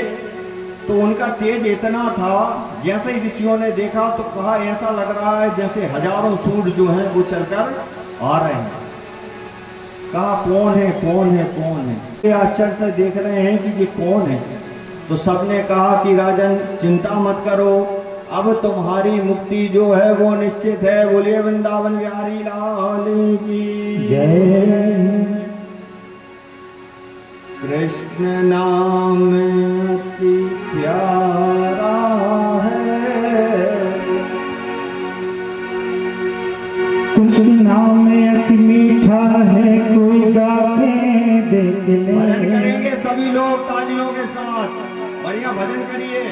तो उनका तेज इतना था, जैसे ही ऋषियों ने देखा तो कहा ऐसा लग रहा है जैसे हजारों सूर्य जो हैं वो चलकर आ रहे हैं। कहा कौन है, कौन है, कौन है? ये आश्चर्य से देख रहे हैं कि ये कौन है। तो सबने कहा कि राजन चिंता मत करो, अब तुम्हारी मुक्ति जो है वो निश्चित है। बोलिए वृंदावन बिहारी लाल की जय। कृष्ण नाम अति प्यारा है, कृष्ण नाम अति मीठा है, कोई गा के देख ले। भजन करेंगे सभी लोग तालियों के साथ, बढ़िया भजन करिए।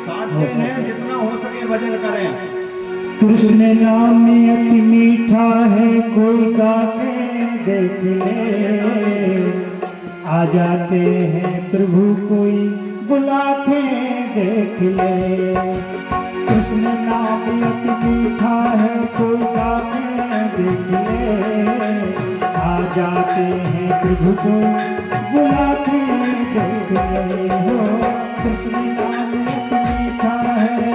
7 दिन है, जितना हो सके भजन करें। कृष्ण नाम अति मीठा है, कोई गा के देख ले। आ जाते हैं प्रभु कोई बुला के देख ले। कृष्ण नाम अति मीठा है, कोई गा के देख ले। आ जाते हैं प्रभु को बुला के देख ले। हो कृष्ण नाम अति मीठा है।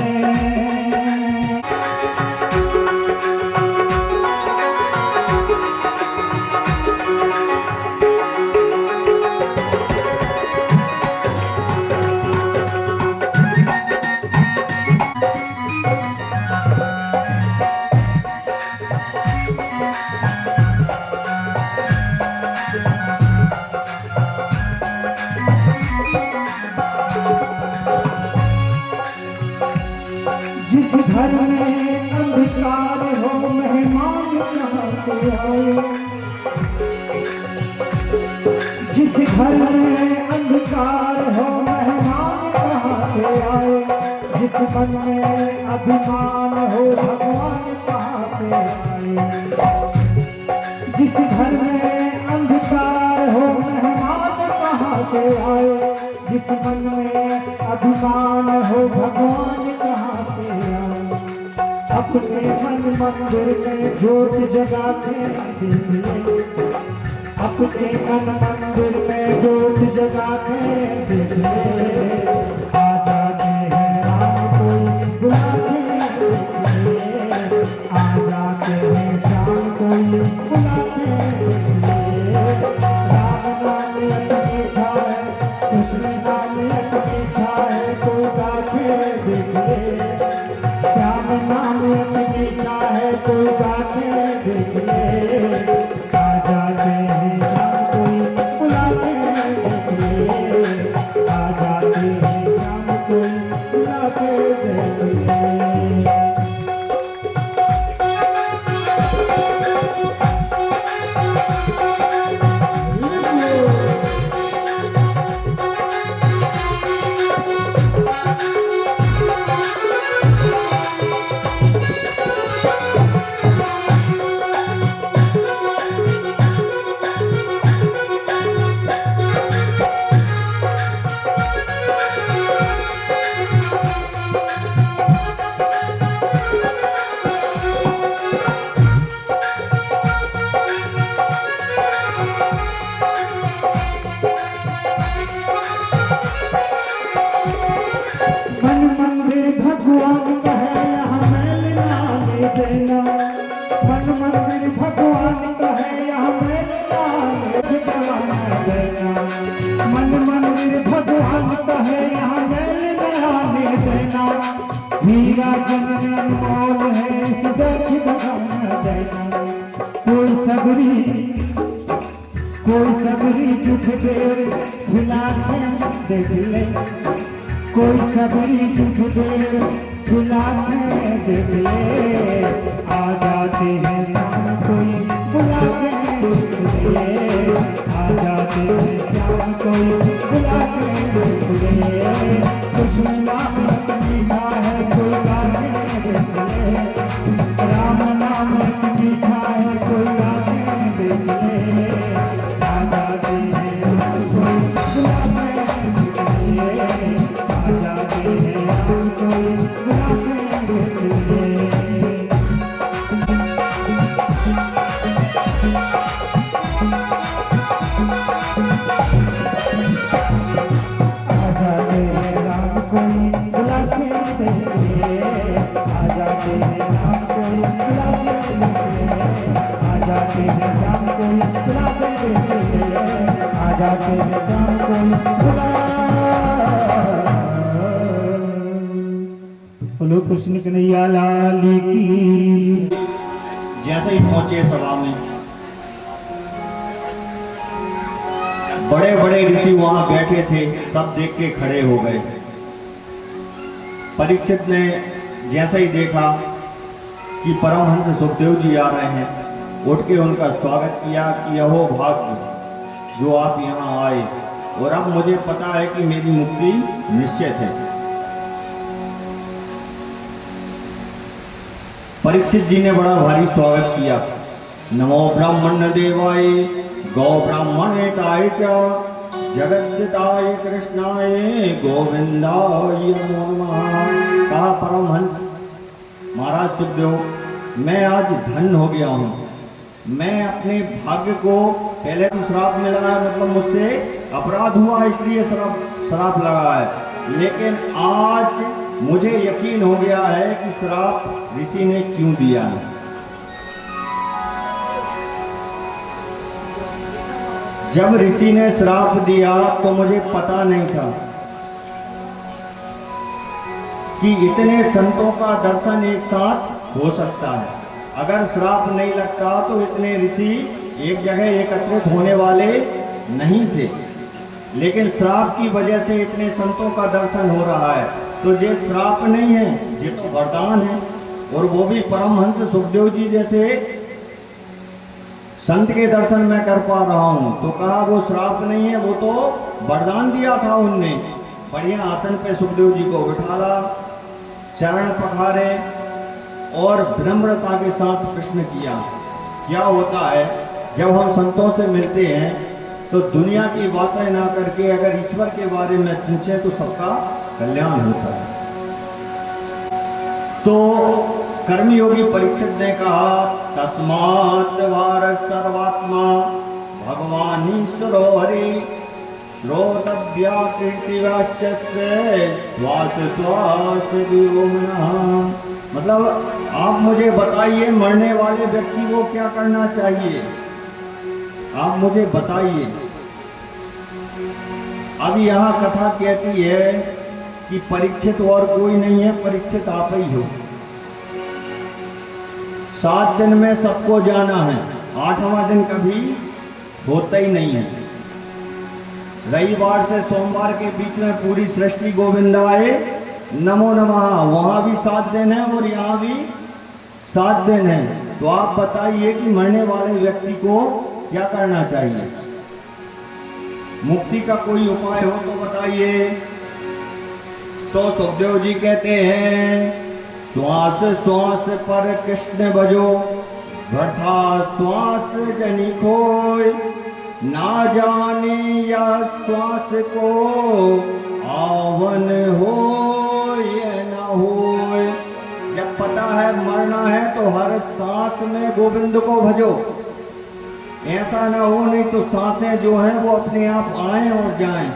जिस घर में अंधकार हो मेहमान कहाँ से आए। जिस घर में अंधकार हो मेहमान कहाँ से आए। जिस मन में अभिमान हो भगवान कहाँ से आए। जिस घर में अंधकार हो मेहमान कहाँ से आए। जिस मन में अभिमान हो भगवान कहाँ से आए। अपने मन मंदिर में ज्योत जगाते देख ले। अपने मन मंदिर में ज्योत जगाते देख ले। आ जाते हैं राम कोई बुलाते देख ले। आ जाते हैं श्याम कोई बुलाते देख ले। राम नाम अति मीठा है, कृष्ण नाम अति मीठा है, कोई गाते देख ले। श्याम नाम कोई गाते देख ले, आ जाते हैं शाम कोई बुलाते देख ले, आ जाते हैं शाम कोई बुलाते देख ले। मन मंदिर भगवान का है यहाँ मैल नाने देना, मन मंदिर भगवान का है यहाँ मैल नाने देना, मन मंदिर भगवान का है यहाँ मैल नाने देना, हीरा जन अनमोल है सुदर्श भगवान देना। कोई सबरी जुठ देर खिला देख ले, कोई सबरी जुठ देर खिला देख ले, आ जाते हैं शाम कोई बुला के देख ले, आ जाते हैं शाम कोई बुला के देख ले, कृष्ण नाम मीठा है कोई गाने देख ले, राम नाम मीठा है कोई गाने देख ले, आ जाते हैं शाम कोई बुला के देख ले, आ जाते हैं शाम कोई बुला के देख ले। आ जाते हैं राम कोई बुला के देख ले, आ जाते हैं राम कोई बुला के देख ले, आ जाते हैं राम कोई बुला के देख ले, आ जाते हैं राम कोई बुला। बोलो कृष्ण कन्हैया लाल की। जैसे ही पहुंचे सभा में, बड़े बड़े ऋषि वहां बैठे थे, सब देख के खड़े हो गए। परीक्षित ने जैसे ही देखा कि परमहंस सुखदेव जी आ रहे हैं, उठ के उनका स्वागत किया कि यहो भाग्य जो आप यहाँ आए, और अब मुझे पता है कि मेरी मुक्ति निश्चित है। परीक्षित जी ने बड़ा भारी स्वागत किया। नमो ब्राह्मण देवाय गौ ब्राह्मणेताय च जगद्दिताय कृष्णाय गोविंदाय नमो नमः। कहा परमहंस महाराज सुखदेव, मैं आज धन्य हो गया हूँ। मैं अपने भाग्य को पहले तो श्राप में लगा, मतलब मुझसे अपराध हुआ इसलिए श्राप लगा है, लेकिन आज मुझे यकीन हो गया है कि श्राप ऋषि ने क्यों दिया है। जब ऋषि ने श्राप दिया तो मुझे पता नहीं था कि इतने संतों का दर्शन एक साथ हो सकता है। अगर श्राप नहीं लगता तो इतने ऋषि एक जगह एकत्रित होने वाले नहीं थे, लेकिन श्राप की वजह से इतने संतों का दर्शन हो रहा है। तो ये श्राप नहीं है, ये तो वरदान है, और वो भी परमहंस सुखदेव जी जैसे संत के दर्शन मैं कर पा रहा हूँ। तो कहा वो श्राप नहीं है, वो तो वरदान दिया था उनने। बढ़िया आसन पे सुखदेव जी को बिठाला, चरण पखारे और विनम्रता के साथ प्रश्न किया। क्या होता है जब हम संतों से मिलते हैं तो दुनिया की बातें ना करके अगर ईश्वर के बारे में पूछें तो सबका कल्याण होता है। तो कर्मयोगी परीक्षित ने कहा, तस्मात् वार सर्वात्मा भगवान ईश्वरो हरि श्रोतव्या कीर्तिवाश्च श्वास श्वास वियोमनः। मतलब आप मुझे बताइए मरने वाले व्यक्ति को क्या करना चाहिए, आप मुझे बताइए। अब यहाँ कथा कहती है कि परीक्षित और कोई नहीं है, परीक्षित आप ही हो। 7 दिन में सबको जाना है, 8वां दिन कभी होता ही नहीं है। रविवार से सोमवार के बीच में पूरी सृष्टि गोविंदाय नमो नमः, वहां भी 7 दिन है और यहाँ भी 7 दिन है। तो आप बताइए कि मरने वाले व्यक्ति को क्या करना चाहिए? मुक्ति का कोई उपाय हो तो बताइए। तो सुखदेव जी कहते हैं, श्वास श्वास पर कृष्ण भजो, वृथा श्वास जनि खोय, ना जाने या श्वास को आवन हो या ना हो। जब पता है मरना है तो हर सांस में गोविंद को भजो। ऐसा ना हो नहीं तो सांसें जो हैं वो अपने आप आए और जाएं।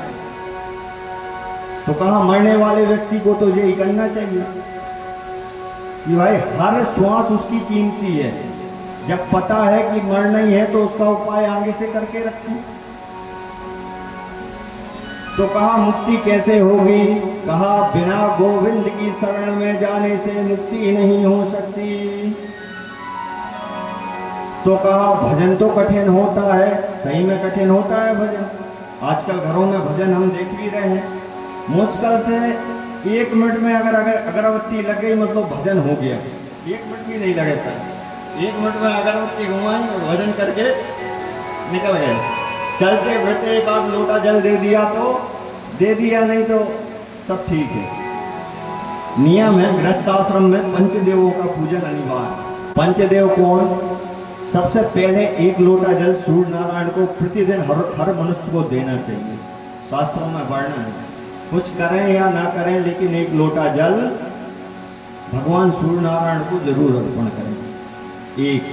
तो कहा मरने वाले व्यक्ति को तो यही करना चाहिए कि भाई हर श्वास उसकी कीमती है। जब पता है कि मरना ही है तो उसका उपाय आगे से करके रखें। तो कहा मुक्ति कैसे होगी? कहा बिना गोविंद की शरण में जाने से मुक्ति नहीं हो सकती। तो कहा भजन तो कठिन होता है, सही में कठिन होता है भजन। आजकल घरों में भजन हम देख भी रहे हैं, मुश्किल से 1 मिनट में अगर अगरबत्ती लग गई मतलब भजन हो गया। 1 मिनट भी नहीं लगे था, 1 मिनट में अगरबत्ती घुमाई और भजन करके निकल गए। चलते फिरते 1 आध लोटा जल दे दिया तो दे दिया, नहीं तो सब ठीक है। नियम है गृहस्थ आश्रम में पंचदेवों का पूजन अनिवार्य। पंचदेव कौन? सबसे पहले 1 लोटा जल सूर्य नारायण को प्रतिदिन हर मनुष्य को देना चाहिए। शास्त्रों में वर्णन है, कुछ करें या ना करें लेकिन 1 लोटा जल भगवान सूर्य नारायण को जरूर अर्पण करें। 1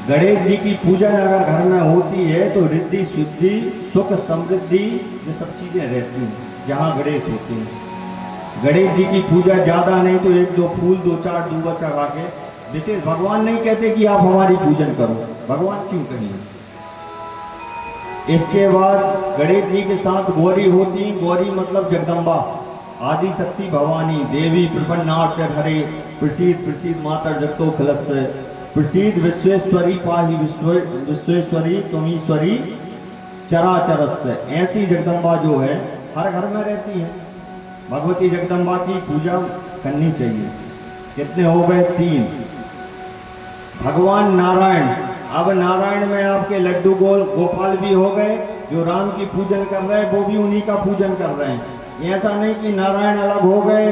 गणेश जी की पूजा अगर घर में होती है तो रिद्धि शुद्धि सुख समृद्धि ये सब चीजें रहती हैं जहाँ गणेश होते हैं। गणेश जी की पूजा ज्यादा नहीं तो 1-2 फूल 2-4 दूबा चढ़ा के, विशेष भगवान नहीं कहते कि आप हमारी पूजन करो, भगवान क्यों कहेंगे। इसके बाद गणेश जी के साथ गौरी होती, गौरी मतलब जगदम्बा आदि शक्ति भवानी देवी प्रपन्नाट्य हरे प्रसीद प्रसीद माता जगतो खलस्य प्रसीद विश्वेश्वरी पाहि विश्वेश्वरी तुमीश्वरी चराचरस्य। ऐसी जगदम्बा जो है हर घर में रहती है। भगवती जगदम्बा की पूजा करनी चाहिए। कितने हो गए? 3। भगवान नारायण, अब नारायण में आपके लड्डू गोपाल भी हो गए, जो राम की पूजन कर रहे हैं वो भी उन्हीं का पूजन कर रहे हैं। ऐसा नहीं कि नारायण अलग हो गए,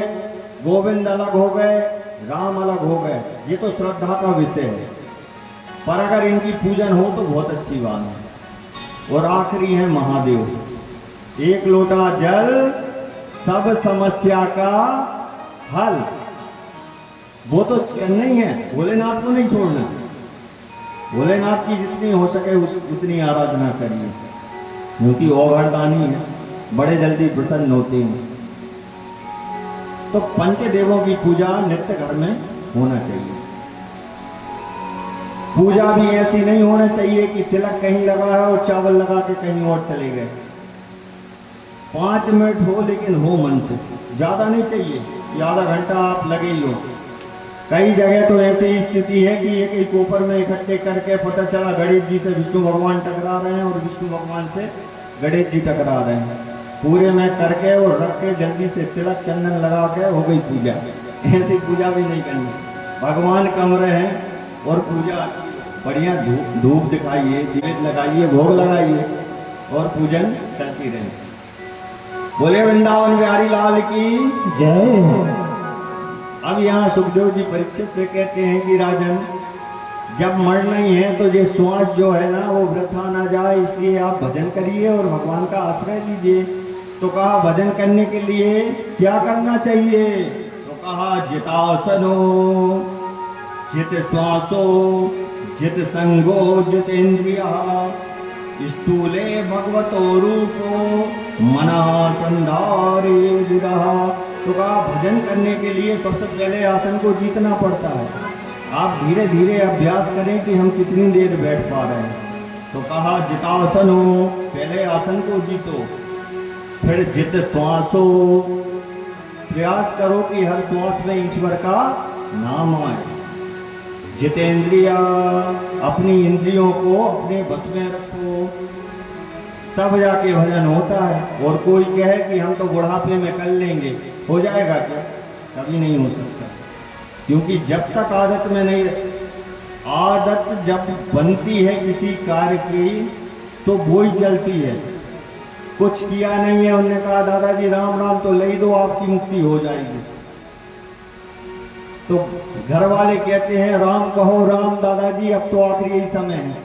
गोविंद अलग हो गए, राम अलग हो गए, ये तो श्रद्धा का विषय है। पर अगर इनकी पूजन हो तो बहुत अच्छी बात है। और आखिरी है महादेव। 1 लोटा जल सब समस्या का हल। वो तो करना ही है, भोलेनाथ को नहीं छोड़ना। भोलेनाथ की जितनी हो सके उतनी आराधना करिए, क्योंकि औघड़दानी है, बड़े जल्दी प्रसन्न होते हैं। तो पंचदेवों की पूजा नित्य घर में होना चाहिए। पूजा भी ऐसी नहीं होना चाहिए कि तिलक कहीं लगा है और चावल लगा के कहीं और चले गए। 5 मिनट हो लेकिन हो मन से, ज्यादा नहीं चाहिए कि आधा घंटा आप लगे ही हो। कई जगह तो ऐसी स्थिति है कि एक ऊपर में इकट्ठे करके पता चला गणेश जी से विष्णु भगवान टकरा रहे हैं और विष्णु भगवान से गणेश जी टकरा रहे हैं। पूरे में करके और रख के जल्दी से तिलक चंदन लगा के हो गई पूजा। ऐसी पूजा भी नहीं करनी। भगवान कम रहे हैं और पूजा बढ़िया धूप दिखाइए, दीप लगाइए, भोग लगाइए और पूजन चलती रहे। बोले वृंदावन बिहारी लाल की जय। अब यहाँ सुखदेव जी परीक्षित से कहते हैं कि राजन, जब मरना ही है तो ये श्वास जो है ना वो वृथा ना जाए, इसलिए आप भजन करिए और भगवान का आश्रय लीजिए। तो कहा भजन करने के लिए क्या करना चाहिए? तो कहा जितासनो जित श्वासो जित संगो जित इंद्रिया स्थूले भगवतो रूपो मना संधारे विरहा। तो कहा भजन करने के लिए सबसे पहले आसन को जीतना पड़ता है। आप धीरे धीरे अभ्यास करें कि हम कितनी देर बैठ पा रहे हैं। तो कहा जितासनो, पहले आसन को जीतो, फिर जित श्वासो, प्रयास करो कि हर श्वास में ईश्वर का नाम आए। जितेंद्रिया, अपनी इंद्रियों को अपने बस में रखो, तब जाके भजन होता है। और कोई कहे कि हम तो बुढ़ापे में कर लेंगे, हो जाएगा क्या? कभी नहीं हो सकता, क्योंकि जब तक आदत में नहीं, आदत जब बनती है किसी कार्य की तो वो ही चलती है। कुछ किया नहीं है, उन्होंने कहा दादाजी राम राम तो ले दो, आपकी मुक्ति हो जाएगी। तो घर वाले कहते हैं राम कहो राम, दादाजी अब तो आखिर यही समय है।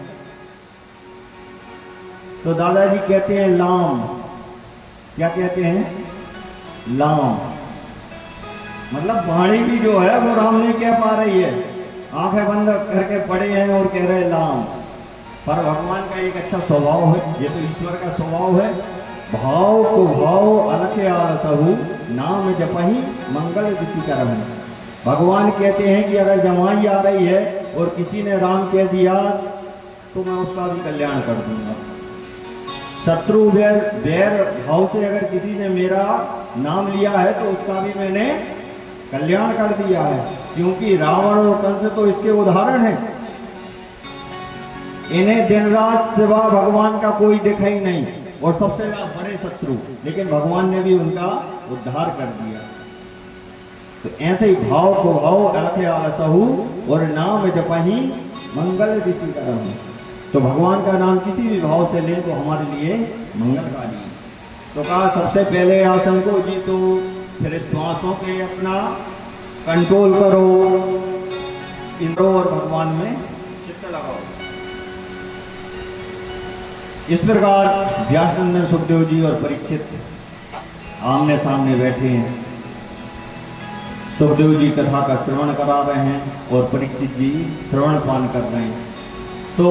तो दादाजी कहते हैं लाम। क्या कहते हैं? लाम। मतलब वाणी भी जो है वो राम नहीं कह पा रही है, आंखें बंद करके पड़े हैं और कह रहे लाम। पर भगवान का एक अच्छा स्वभाव है, ये तो ईश्वर का स्वभाव है, भाव को भाव अलखे आरसहु, नाम जपहि मंगल किसी का रहन। भगवान कहते हैं कि अगर जमाई आ रही है और किसी ने राम कह दिया तो मैं उसका भी कल्याण कर दूंगा। शत्रु बैर भाव से अगर किसी ने मेरा नाम लिया है तो उसका भी मैंने कल्याण कर दिया है, क्योंकि रावण और कंस तो इसके उदाहरण हैं। इन्हें दिन रात सिवा भगवान का कोई दिखा ही नहीं, और सबसे बड़े शत्रु, लेकिन भगवान ने भी उनका उद्धार कर दिया। तो ऐसे ही भाव को भाव अलखे आलसहु और नाम जपहि मंगल किसी का रहूं। तो भगवान का नाम किसी भी भाव से लें तो हमारे लिए मंगलकारी है। तो कहा सबसे पहले आसन को जीतो, फिर श्वासों के अपना कंट्रोल करो, इंद्रो और भगवान में चित्त लगाओ। इस प्रकार व्यासनंदन सुखदेव जी और परीक्षित आमने सामने बैठे हैं। सुखदेव जी कथा का श्रवण करा रहे हैं और परीक्षित जी श्रवण पान कर रहे हैं। तो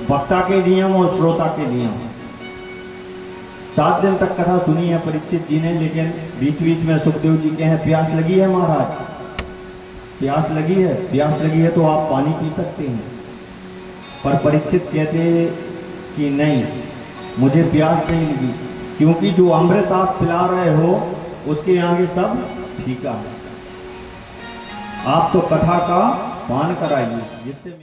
वक्ता के नियम और श्रोता के नियम। 7 दिन तक कथा सुनी है परीक्षित जी ने, लेकिन बीच बीच में सुखदेव जी कहे प्यास लगी है महाराज, प्यास लगी है, प्यास लगी है तो आप पानी पी सकते हैं। पर परीक्षित कहते कि नहीं, मुझे प्यास नहीं लगी, क्योंकि जो अमृत आप पिला रहे हो उसके आगे सब फीका है। आप तो कथा का पान कराइए, जिससे